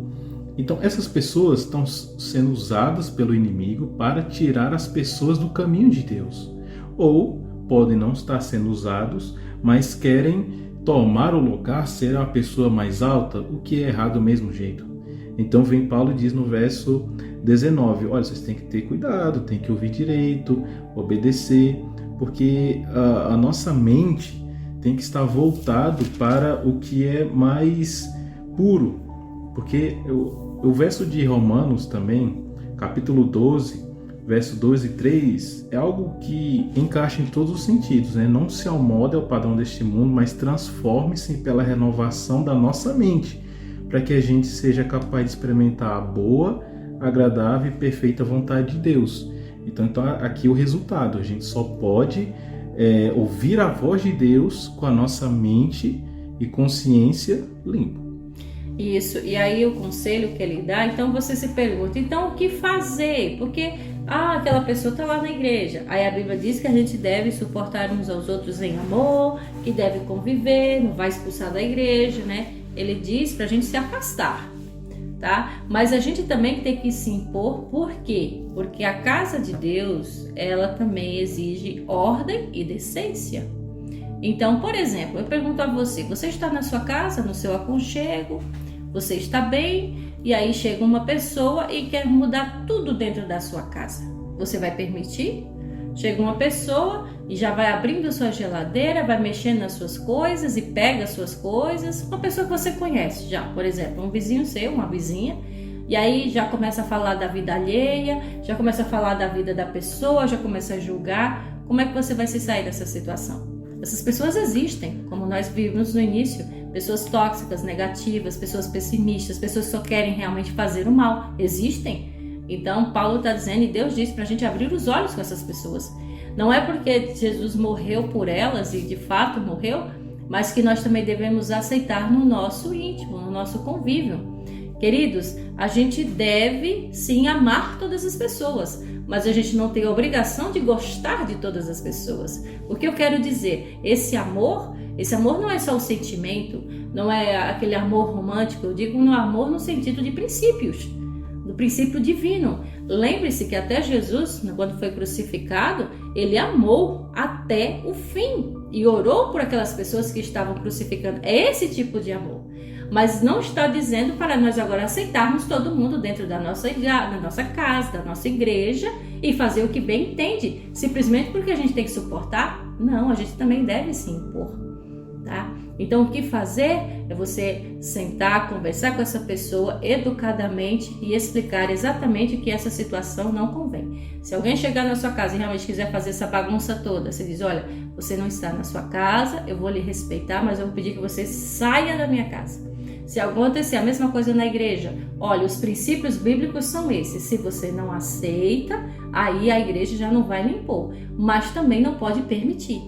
S2: Então essas pessoas estão sendo usadas pelo inimigo para tirar as pessoas do caminho de Deus. Ou podem não estar sendo usados, mas querem tomar o lugar, ser a pessoa mais alta, o que é errado do mesmo jeito. Então vem Paulo e diz no verso 19, olha, vocês têm que ter cuidado, têm que ouvir direito, obedecer, porque a nossa mente tem que estar voltado para o que é mais puro. Porque o verso de Romanos também, capítulo 12, verso 2 e 3, é algo que encaixa em todos os sentidos, né? Não se amolde ao padrão deste mundo, mas transforme-se pela renovação da nossa mente, para que a gente seja capaz de experimentar a boa, agradável e perfeita vontade de Deus. Então aqui o resultado, a gente só pode ouvir a voz de Deus com a nossa mente e consciência limpa.
S1: Isso, e aí o conselho que ele dá, então você se pergunta, então o que fazer? Porque aquela pessoa está lá na igreja, aí a Bíblia diz que a gente deve suportar uns aos outros em amor, que deve conviver, não vai expulsar da igreja, né? Ele diz para a gente se afastar, tá? Mas a gente também tem que se impor, por quê? Porque a casa de Deus, ela também exige ordem e decência. Então, por exemplo, eu pergunto a você, você está na sua casa, no seu aconchego, você está bem, e aí chega uma pessoa e quer mudar tudo dentro da sua casa. Você vai permitir? Chega uma pessoa e já vai abrindo a sua geladeira, vai mexendo nas suas coisas e pega as suas coisas. Uma pessoa que você conhece já, por exemplo, um vizinho seu, uma vizinha, e aí já começa a falar da vida alheia, já começa a falar da vida da pessoa, já começa a julgar. Como é que você vai se sair dessa situação? Essas pessoas existem, como nós vimos no início, pessoas tóxicas, negativas, pessoas pessimistas, pessoas que só querem realmente fazer o mal, existem. Então Paulo está dizendo, e Deus diz para a gente abrir os olhos com essas pessoas. Não é porque Jesus morreu por elas, e de fato morreu, mas que nós também devemos aceitar no nosso íntimo, no nosso convívio. Queridos, a gente deve sim amar todas as pessoas, mas a gente não tem a obrigação de gostar de todas as pessoas. O que eu quero dizer? Esse amor não é só o sentimento, não é aquele amor romântico, eu digo no amor no sentido de princípios, do princípio divino. Lembre-se que até Jesus, quando foi crucificado, ele amou até o fim e orou por aquelas pessoas que estavam crucificando. É esse tipo de amor. Mas não está dizendo para nós agora aceitarmos todo mundo dentro da nossa casa, da nossa igreja e fazer o que bem entende, simplesmente porque a gente tem que suportar. Não, a gente também deve se impor, tá? Então o que fazer é você sentar, conversar com essa pessoa educadamente e explicar exatamente que essa situação não convém. Se alguém chegar na sua casa e realmente quiser fazer essa bagunça toda, você diz, olha, você não está na sua casa, eu vou lhe respeitar, mas eu vou pedir que você saia da minha casa. Se acontecer a mesma coisa na igreja, olha, os princípios bíblicos são esses. Se você não aceita, aí a igreja já não vai lhe impor, mas também não pode permitir.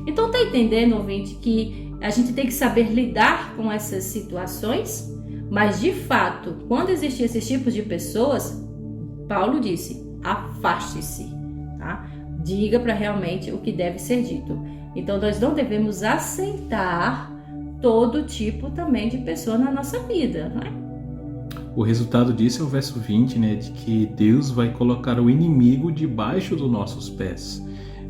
S1: Então tá entendendo, ouvinte, que a gente tem que saber lidar com essas situações, mas de fato, quando existem esses tipos de pessoas, Paulo disse, afaste-se, tá? Diga para realmente o que deve ser dito. Então nós não devemos aceitar todo tipo também de pessoa na nossa vida, não é?
S2: O resultado disso é o verso 20, né, de que Deus vai colocar o inimigo debaixo dos nossos pés.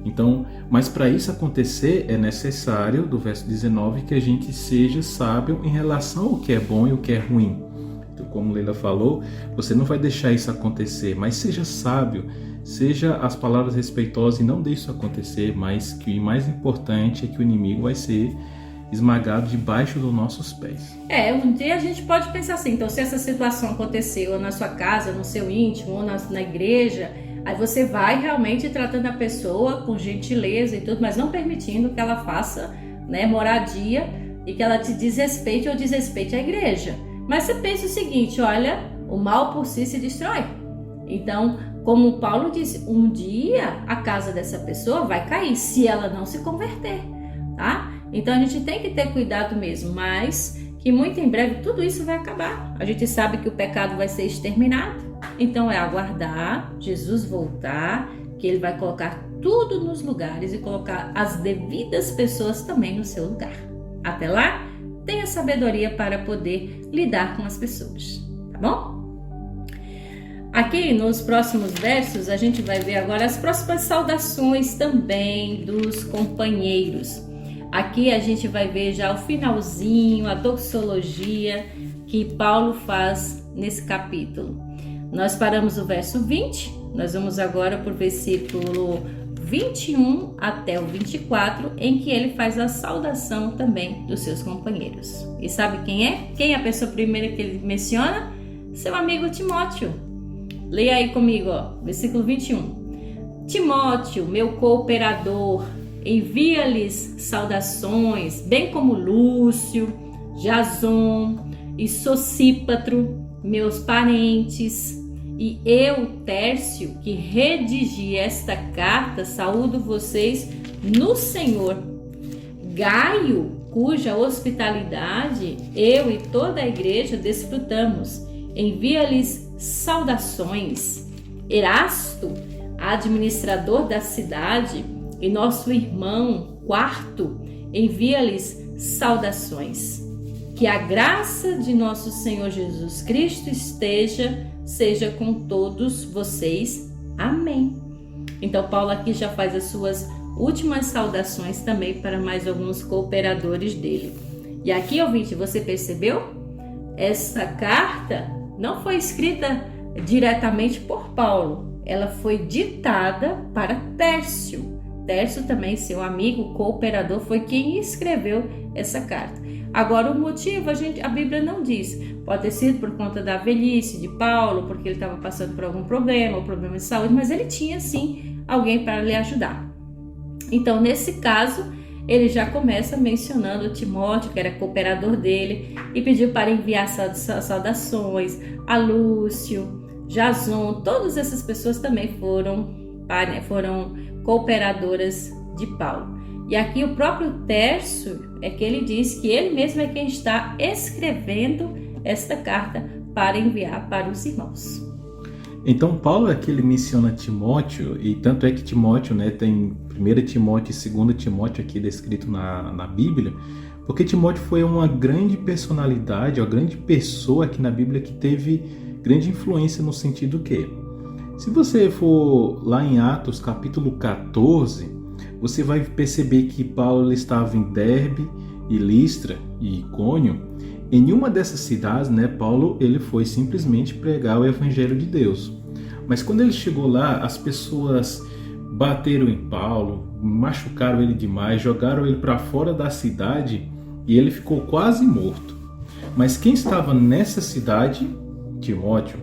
S2: Então, mas para isso acontecer é necessário, do verso 19, que a gente seja sábio em relação ao que é bom e o que é ruim. Então, como Leila falou, você não vai deixar isso acontecer, mas seja sábio, seja as palavras respeitosas e não deixe isso acontecer, mas que o mais importante é que o inimigo vai ser esmagado debaixo dos nossos pés.
S1: Um dia a gente pode pensar assim, então se essa situação aconteceu na sua casa, no seu íntimo, ou na igreja, aí você vai realmente tratando a pessoa com gentileza e tudo, mas não permitindo que ela faça, né, moradia e que ela te desrespeite ou desrespeite a igreja. Mas você pensa o seguinte, olha, o mal por si se destrói. Então, como Paulo disse, um dia a casa dessa pessoa vai cair se ela não se converter, tá? Então a gente tem que ter cuidado mesmo, mas que muito em breve tudo isso vai acabar. A gente sabe que o pecado vai ser exterminado, então é aguardar Jesus voltar, que ele vai colocar tudo nos lugares e colocar as devidas pessoas também no seu lugar. Até lá, tenha sabedoria para poder lidar com as pessoas, tá bom? Aqui nos próximos versos a gente vai ver agora as próximas saudações também dos companheiros. Aqui a gente vai ver já o finalzinho, a doxologia que Paulo faz nesse capítulo. Nós paramos o verso 20, nós vamos agora para o versículo 21 até o 24, em que ele faz a saudação também dos seus companheiros. E sabe quem é? Quem é a pessoa primeira que ele menciona? Seu amigo Timóteo. Leia aí comigo, versículo 21. Timóteo, meu cooperador, envia-lhes saudações, bem como Lúcio, Jason e Sosípatro, meus parentes, e eu, Tércio, que redigi esta carta, saúdo vocês no Senhor. Gaio, cuja hospitalidade eu e toda a igreja desfrutamos, envia-lhes saudações. Erasto, administrador da cidade, e nosso irmão Quarto, envia-lhes saudações. Que a graça de nosso Senhor Jesus Cristo seja com todos vocês. Amém. Então Paulo aqui já faz as suas últimas saudações também para mais alguns cooperadores dele. E aqui, ouvinte, você percebeu? Essa carta não foi escrita diretamente por Paulo, ela foi ditada para Tércio. Tércio também, seu amigo, cooperador, foi quem escreveu essa carta. Agora o motivo a Bíblia não diz. Pode ter sido por conta da velhice de Paulo, porque ele estava passando por algum problema, ou problema de saúde, mas ele tinha sim alguém para lhe ajudar. Então nesse caso, ele já começa mencionando Timóteo, que era cooperador dele, e pediu para enviar saudações a Lúcio, Jason. Todas essas pessoas também foram cooperadoras de Paulo. E aqui o próprio Tércio é que ele diz que ele mesmo é quem está escrevendo esta carta para enviar para os irmãos.
S2: Então Paulo é que ele menciona Timóteo, e tanto é que Timóteo, né, tem 1 Timóteo e 2 Timóteo aqui descrito na Bíblia, porque Timóteo foi uma grande personalidade, uma grande pessoa aqui na Bíblia que teve grande influência no sentido que, se você for lá em Atos capítulo 14, você vai perceber que Paulo estava em Derbe e Listra e Icônio. Em uma dessas cidades, né, Paulo ele foi simplesmente pregar o Evangelho de Deus. Mas quando ele chegou lá, as pessoas bateram em Paulo, machucaram ele demais, jogaram ele para fora da cidade e ele ficou quase morto. Mas quem estava nessa cidade? Timóteo.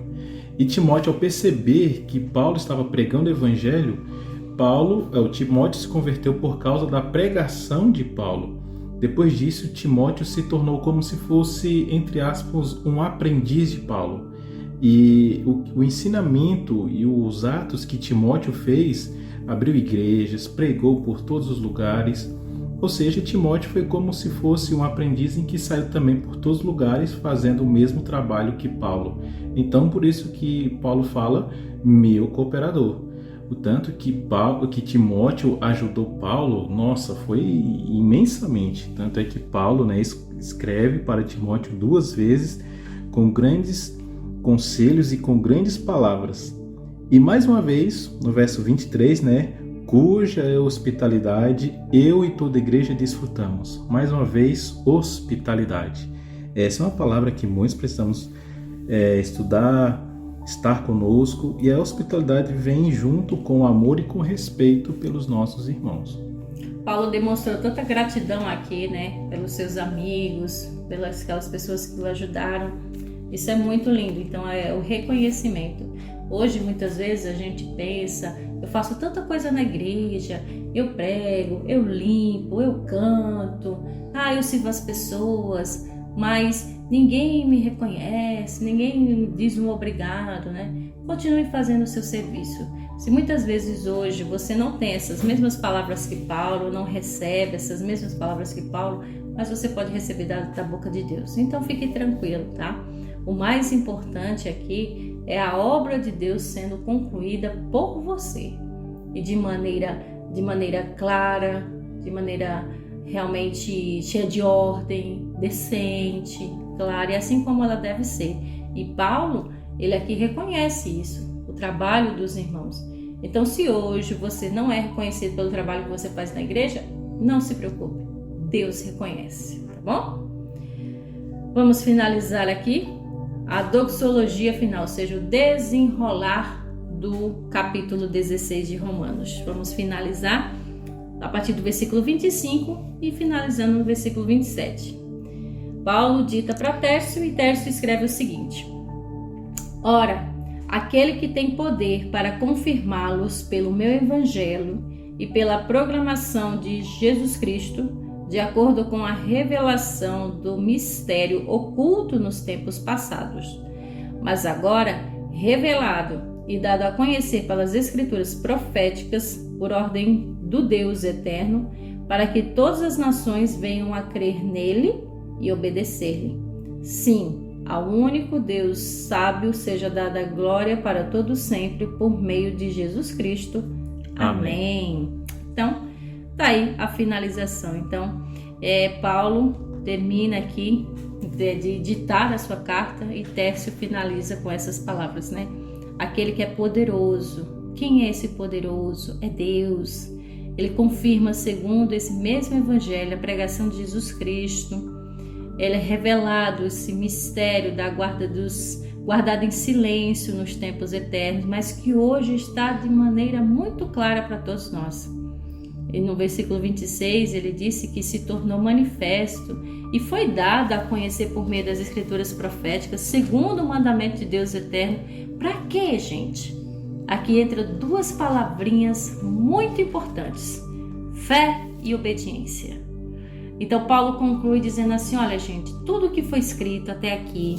S2: E Timóteo, ao perceber que Paulo estava pregando o Evangelho, Timóteo se converteu por causa da pregação de Paulo. Depois disso, Timóteo se tornou como se fosse, entre aspas, um aprendiz de Paulo. E o ensinamento e os atos que Timóteo fez, abriu igrejas, pregou por todos os lugares. Ou seja, Timóteo foi como se fosse um aprendiz em que saiu também por todos os lugares fazendo o mesmo trabalho que Paulo. Então, por isso que Paulo fala, meu cooperador. O tanto que Timóteo ajudou Paulo, nossa, foi imensamente. Tanto é que Paulo, né, escreve para Timóteo 2 vezes com grandes conselhos e com grandes palavras. E mais uma vez, no verso 23, né, cuja hospitalidade eu e toda a igreja desfrutamos. Mais uma vez, hospitalidade. Essa é uma palavra que muitos precisamos estudar, estar conosco, e a hospitalidade vem junto com o amor e com respeito pelos nossos irmãos.
S1: Paulo demonstrou tanta gratidão aqui, né? Pelos seus amigos, pelas aquelas pessoas que o ajudaram. Isso é muito lindo. Então é o reconhecimento. Hoje, muitas vezes, a gente pensa, eu faço tanta coisa na igreja, eu prego, eu limpo, eu canto, eu sirvo as pessoas, mas ninguém me reconhece, ninguém me diz um obrigado, né? Continue fazendo o seu serviço. Se muitas vezes hoje você não tem essas mesmas palavras que Paulo, não recebe essas mesmas palavras que Paulo, mas você pode receber da boca de Deus. Então fique tranquilo, tá? O mais importante aqui é a obra de Deus sendo concluída por você. E de maneira clara, de maneira realmente cheia de ordem, decente, clara, e assim como ela deve ser. E Paulo, ele aqui reconhece isso, o trabalho dos irmãos. Então, se hoje você não é reconhecido pelo trabalho que você faz na igreja, não se preocupe, Deus reconhece, tá bom? Vamos finalizar aqui a doxologia final, ou seja, o desenrolar do capítulo 16 de Romanos. Vamos finalizar a partir do versículo 25 e finalizando no versículo 27. Paulo dita para Tércio e Tércio escreve o seguinte: Ora, aquele que tem poder para confirmá-los pelo meu evangelho e pela proclamação de Jesus Cristo, de acordo com a revelação do mistério oculto nos tempos passados, mas agora revelado e dado a conhecer pelas escrituras proféticas por ordem do Deus eterno, para que todas as nações venham a crer nele e obedecer-lhe. Sim, ao único Deus sábio seja dada a glória para todo sempre por meio de Jesus Cristo. Amém. Então, tá aí a finalização. Então, Paulo termina aqui de ditar a sua carta e Tércio finaliza com essas palavras, né? Aquele que é poderoso. Quem é esse poderoso? É Deus. Ele confirma, segundo esse mesmo evangelho, a pregação de Jesus Cristo. Ele é revelado esse mistério da guardado em silêncio nos tempos eternos, mas que hoje está de maneira muito clara para todos nós. E no versículo 26 ele disse que se tornou manifesto e foi dado a conhecer por meio das escrituras proféticas, segundo o mandamento de Deus eterno. Para quê, gente? Aqui entra duas palavrinhas muito importantes: fé e obediência. Então Paulo conclui dizendo assim: olha, gente, tudo que foi escrito até aqui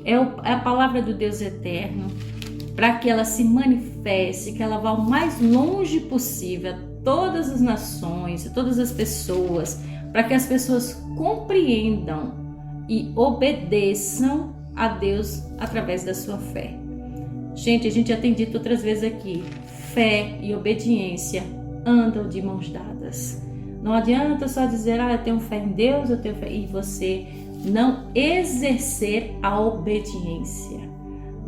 S1: é a palavra do Deus eterno, para que ela se manifeste, que ela vá o mais longe possível a todas as nações, a todas as pessoas, para que as pessoas compreendam e obedeçam a Deus através da sua fé. Gente, a gente já tem dito outras vezes aqui, fé e obediência andam de mãos dadas. Não adianta só dizer, eu tenho fé em Deus, eu tenho fé, e você não exercer a obediência.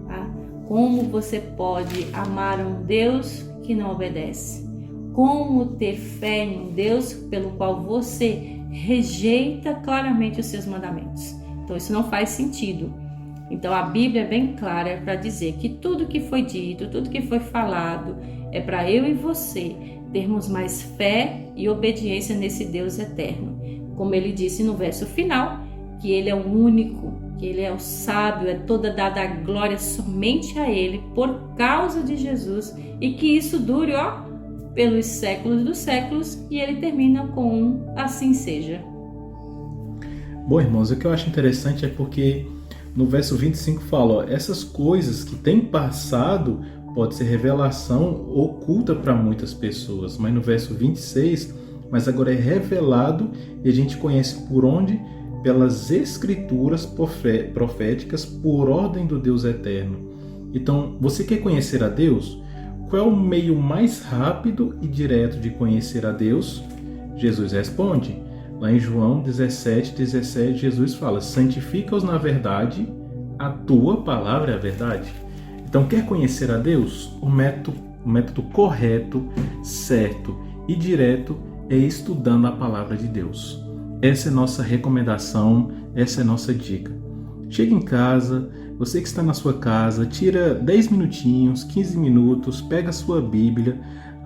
S1: Tá? Como você pode amar um Deus que não obedece? Como ter fé em um Deus pelo qual você rejeita claramente os seus mandamentos? Então isso não faz sentido. Então a Bíblia é bem clara para dizer que tudo que foi dito, tudo que foi falado é para eu e você termos mais fé e obediência nesse Deus eterno. Como ele disse no verso final, que ele é o único, que ele é o sábio, é toda dada a glória somente a ele por causa de Jesus, e que isso dure, pelos séculos dos séculos, e ele termina com assim seja.
S2: Bom, irmãos, o que eu acho interessante é porque no verso 25 fala, essas coisas que têm passado pode ser revelação oculta para muitas pessoas, mas no verso 26, mas agora é revelado e a gente conhece por onde? Pelas escrituras proféticas por ordem do Deus eterno. Então, você quer conhecer a Deus? Qual é o meio mais rápido e direto de conhecer a Deus? Jesus responde. Lá em João 17:17, Jesus fala, santifica-os na verdade, a tua palavra é a verdade. Então, quer conhecer a Deus? O método correto, certo e direto é estudando a palavra de Deus. Essa é nossa recomendação, essa é nossa dica. Chega em casa, você que está na sua casa, tira 10 minutinhos, 15 minutos, pega a sua Bíblia,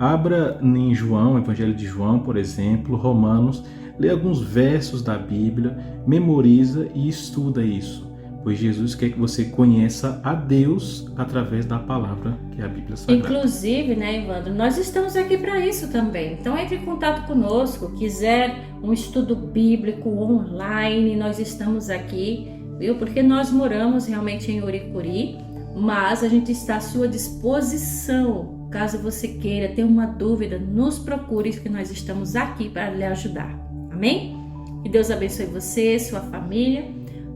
S2: Abra em João, Evangelho de João, por exemplo, Romanos, lê alguns versos da Bíblia, memoriza e estuda isso, pois Jesus quer que você conheça a Deus através da palavra que é a Bíblia Sagrada.
S1: Inclusive, né, Evandro, nós estamos aqui para isso também. Então entre em contato conosco, quiser um estudo bíblico online, nós estamos aqui, viu? Porque nós moramos realmente em Uricuri, mas a gente está à sua disposição. Caso você queira ter uma dúvida, nos procure, que nós estamos aqui para lhe ajudar. Amém? Que Deus abençoe você, sua família.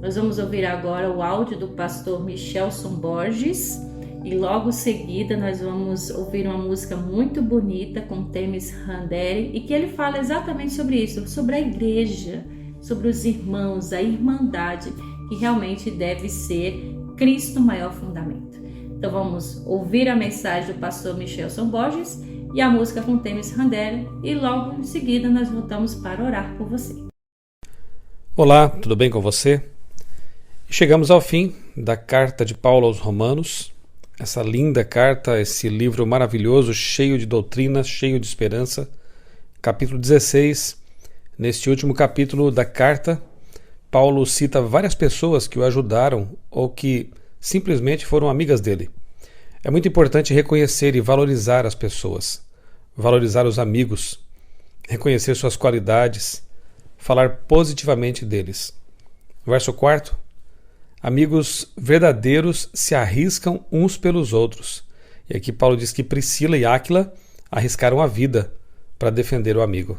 S1: Nós vamos ouvir agora o áudio do pastor Michelson Borges e logo em seguida nós vamos ouvir uma música muito bonita com Temis Randeri e que ele fala exatamente sobre isso, sobre a igreja, sobre os irmãos, a irmandade, que realmente deve ser Cristo o maior fundamento. Então vamos ouvir a mensagem do pastor Michelson Borges e a música com Temis Randeri e logo em seguida nós voltamos para orar por você.
S5: Olá, tudo bem com você? Chegamos ao fim da carta de Paulo aos Romanos, essa linda carta, esse livro maravilhoso, cheio de doutrina, cheio de esperança. Capítulo 16, neste último capítulo da carta, Paulo cita várias pessoas que o ajudaram ou que simplesmente foram amigas dele. É muito importante reconhecer e valorizar as pessoas, valorizar os amigos, reconhecer suas qualidades, falar positivamente deles. Verso 4. Amigos verdadeiros se arriscam uns pelos outros. E aqui Paulo diz que Priscila e Áquila arriscaram a vida para defender o amigo.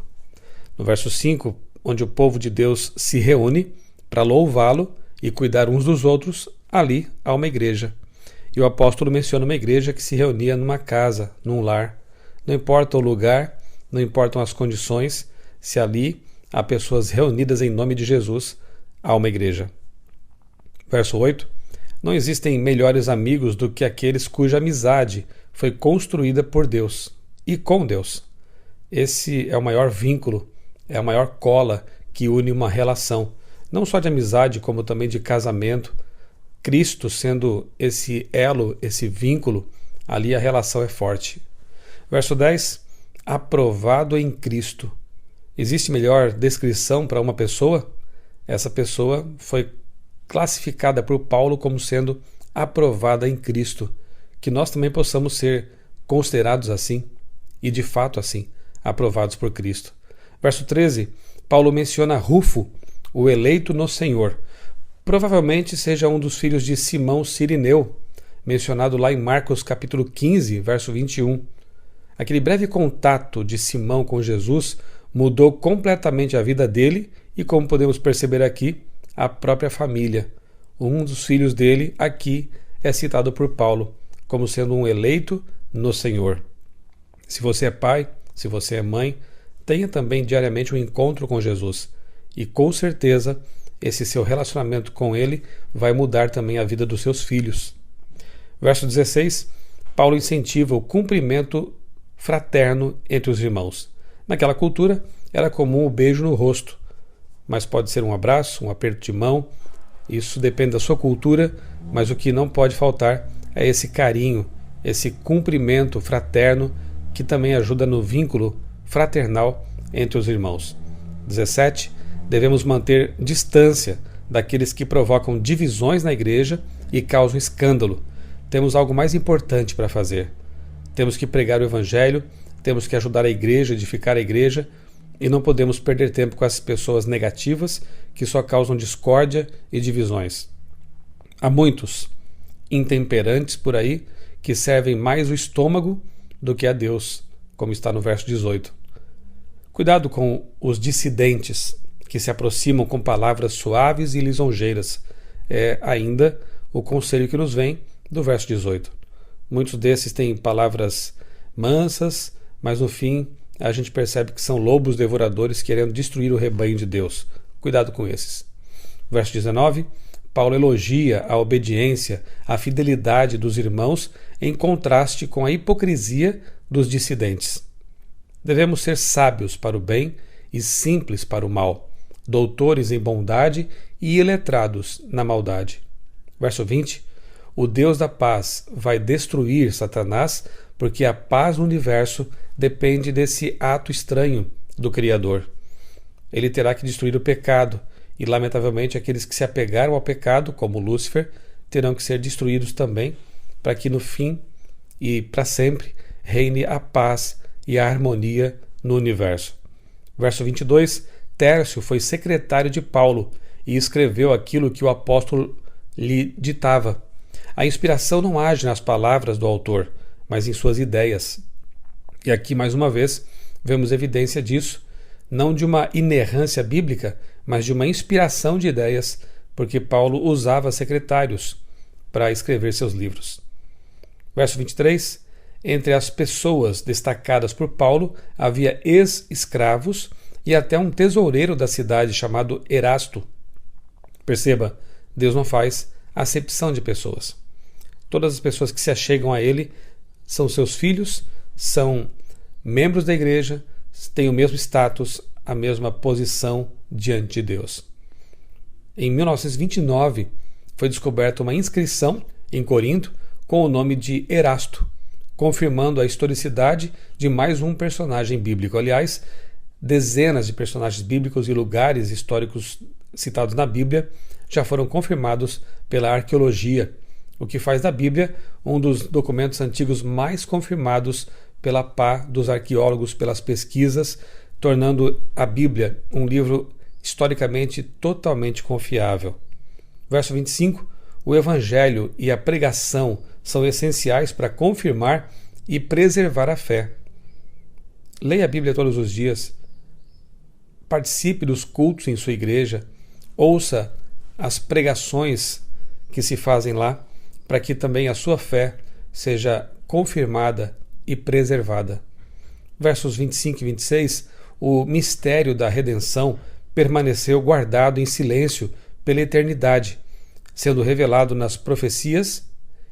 S5: No verso 5, onde o povo de Deus se reúne para louvá-lo e cuidar uns dos outros, ali há uma igreja. E o apóstolo menciona uma igreja que se reunia numa casa, num lar. Não importa o lugar, não importam as condições, se ali há pessoas reunidas em nome de Jesus, há uma igreja. Verso 8. Não existem melhores amigos do que aqueles cuja amizade foi construída por Deus e com Deus. Esse é o maior vínculo, é a maior cola que une uma relação, não só de amizade, como também de casamento. Cristo sendo esse elo, esse vínculo, ali a relação é forte. Verso 10. Aprovado em Cristo. Existe melhor descrição para uma pessoa? Essa pessoa foi classificada por Paulo como sendo aprovada em Cristo. Que nós também possamos ser considerados assim, e de fato assim, aprovados por Cristo. Verso 13. Paulo menciona Rufo, o eleito no Senhor. Provavelmente seja um dos filhos de Simão Cirineu, mencionado lá em Marcos capítulo 15, verso 21. Aquele breve contato de Simão com Jesus mudou completamente a vida dele e, como podemos perceber aqui, a própria família. Um dos filhos dele aqui é citado por Paulo como sendo um eleito no Senhor. Se você é pai, se você é mãe, tenha também diariamente um encontro com Jesus e com certeza esse seu relacionamento com ele vai mudar também a vida dos seus filhos. Verso 16, Paulo incentiva o cumprimento fraterno entre os irmãos. Naquela cultura era comum o beijo no rosto, mas pode ser um abraço, um aperto de mão. Isso depende da sua cultura, mas o que não pode faltar é esse carinho, esse cumprimento fraterno que também ajuda no vínculo fraternal entre os irmãos. 17. Devemos manter distância daqueles que provocam divisões na igreja e causam escândalo. Temos algo mais importante para fazer. Temos que pregar o evangelho, temos que ajudar a igreja, edificar a igreja, e não podemos perder tempo com essas pessoas negativas que só causam discórdia e divisões. Há muitos intemperantes por aí que servem mais o estômago do que a Deus, como está no verso 18. Cuidado com os dissidentes que se aproximam com palavras suaves e lisonjeiras. É ainda o conselho que nos vem do verso 18. Muitos desses têm palavras mansas, mas no fim a gente percebe que são lobos devoradores querendo destruir o rebanho de Deus. Cuidado com esses. Verso 19, Paulo elogia a obediência, a fidelidade dos irmãos em contraste com a hipocrisia dos dissidentes. Devemos ser sábios para o bem e simples para o mal, doutores em bondade e iletrados na maldade. Verso 20, o Deus da paz vai destruir Satanás, porque a paz no universo depende desse ato estranho do Criador. Ele terá que destruir o pecado, e lamentavelmente aqueles que se apegaram ao pecado, como Lúcifer, terão que ser destruídos também, para que no fim e para sempre reine a paz e a harmonia no universo. Verso 22, Tércio foi secretário de Paulo e escreveu aquilo que o apóstolo lhe ditava. A inspiração não age nas palavras do autor, mas em suas ideias. E aqui, mais uma vez, vemos evidência disso, não de uma inerrância bíblica, mas de uma inspiração de ideias, porque Paulo usava secretários para escrever seus livros. Verso 23, entre as pessoas destacadas por Paulo havia ex-escravos e até um tesoureiro da cidade chamado Erasto. Perceba, Deus não faz acepção de pessoas. Todas as pessoas que se achegam a Ele são seus filhos, são membros da igreja, têm o mesmo status, a mesma posição diante de Deus. Em 1929, foi descoberta uma inscrição em Corinto com o nome de Erasto, confirmando a historicidade de mais um personagem bíblico. Aliás, dezenas de personagens bíblicos e lugares históricos citados na Bíblia já foram confirmados pela arqueologia, o que faz da Bíblia um dos documentos antigos mais confirmados pela pá dos arqueólogos, pelas pesquisas, tornando a Bíblia um livro historicamente totalmente confiável. Verso 25, o Evangelho e a pregação são essenciais para confirmar e preservar a fé. Leia a Bíblia todos os dias, participe dos cultos em sua igreja, ouça as pregações que se fazem lá, para que também a sua fé seja confirmada e preservada. Versos 25 e 26, o mistério da redenção permaneceu guardado em silêncio pela eternidade, sendo revelado nas profecias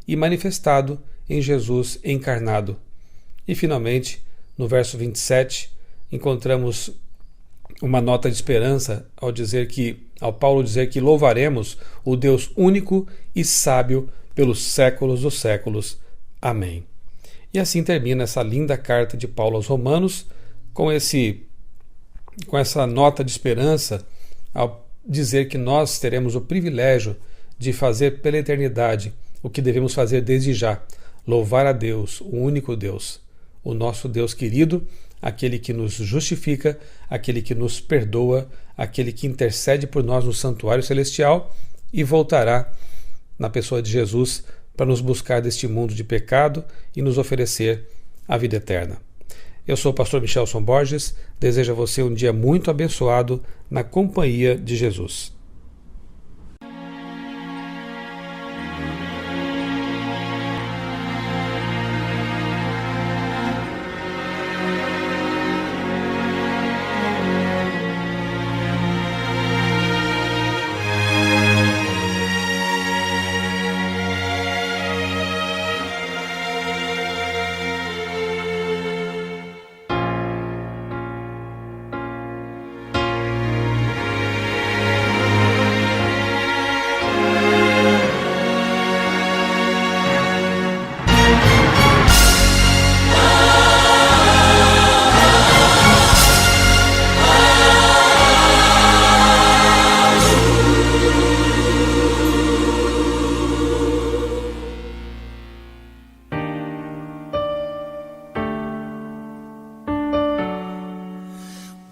S5: e manifestado em Jesus encarnado. E finalmente, no verso 27, encontramos uma nota de esperança ao Paulo dizer que louvaremos o Deus único e sábio pelos séculos dos séculos. Amém. E assim termina essa linda carta de Paulo aos Romanos, com essa nota de esperança, ao dizer que nós teremos o privilégio de fazer pela eternidade o que devemos fazer desde já: louvar a Deus, o único Deus, o nosso Deus querido, aquele que nos justifica, aquele que nos perdoa, aquele que intercede por nós no santuário celestial e voltará na pessoa de Jesus para nos buscar deste mundo de pecado e nos oferecer a vida eterna. Eu sou o pastor Michelson Borges, desejo a você um dia muito abençoado na companhia de Jesus.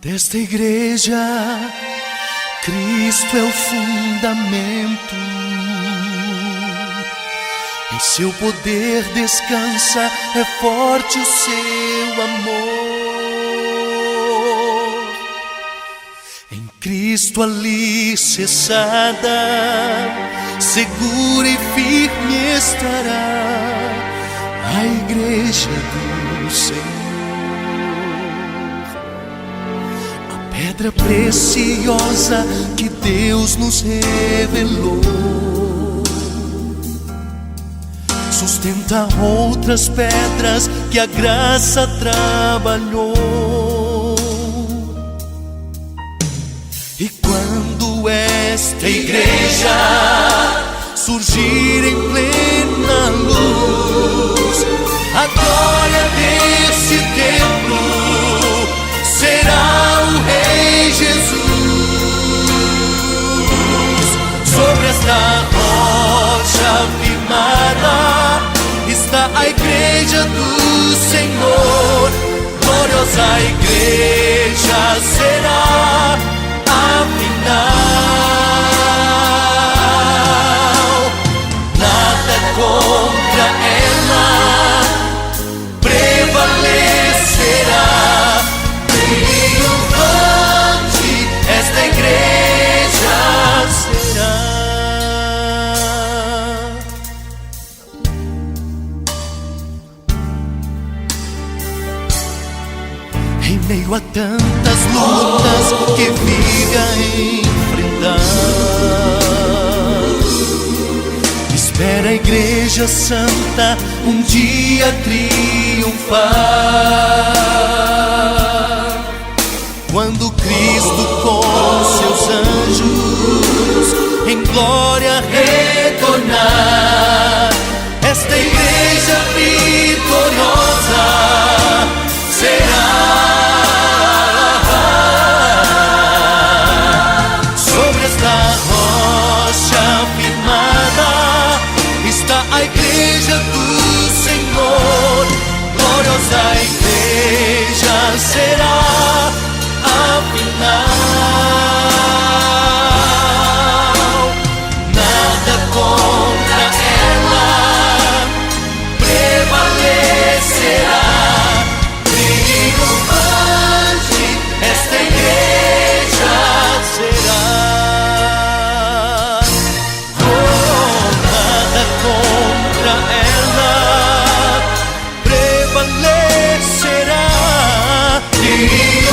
S6: Desta igreja, Cristo é o fundamento. Em seu poder descansa, é forte o seu amor. Em Cristo alicerçada, segura e firme estará a igreja do Senhor. Pedra preciosa que Deus nos revelou, sustenta outras pedras que a graça trabalhou. E quando esta igreja surgir em plena luz, a glória desse Deus templo será o Rei Jesus. Sobre esta rocha firmada está a igreja do Senhor. Gloriosa igreja será a final. Nada contra ela prevalecerá. Triunfante esta igreja será. Em meio a tantas lutas que vive a enfrentar, espera a igreja santa um dia triunfar. Quando Cristo com seus anjos em glória retornar, esta igreja vitoriosa será. Sobre esta rocha firmada está a igreja do Senhor. Gloriosa igreja será a final. Nada contra ela prevalecerá. Triunfante esta igreja será. Oh, nada contra ela prevalecerá. Triunfante,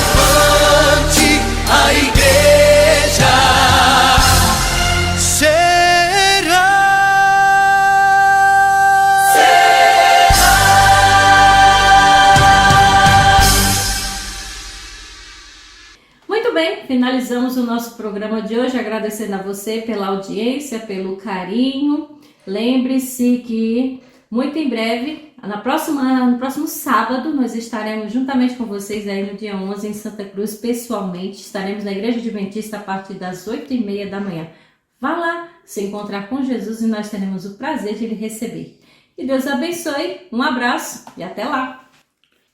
S6: triunfante a igreja será.
S1: Muito bem, finalizamos o nosso programa de hoje, agradecendo a você pela audiência, pelo carinho. Lembre-se que muito em breve, no próximo sábado, nós estaremos juntamente com vocês aí no dia 11 em Santa Cruz, pessoalmente. Estaremos na Igreja Adventista a partir das 8h30 da manhã. Vá lá se encontrar com Jesus e nós teremos o prazer de lhe receber. Que Deus abençoe, um abraço e até lá!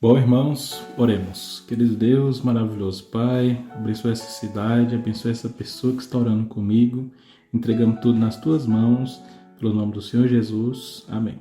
S2: Bom, irmãos, oremos. Querido Deus, maravilhoso Pai, abençoa essa cidade, abençoa essa pessoa que está orando comigo. Entregamos tudo nas Tuas mãos, pelo nome do Senhor Jesus. Amém.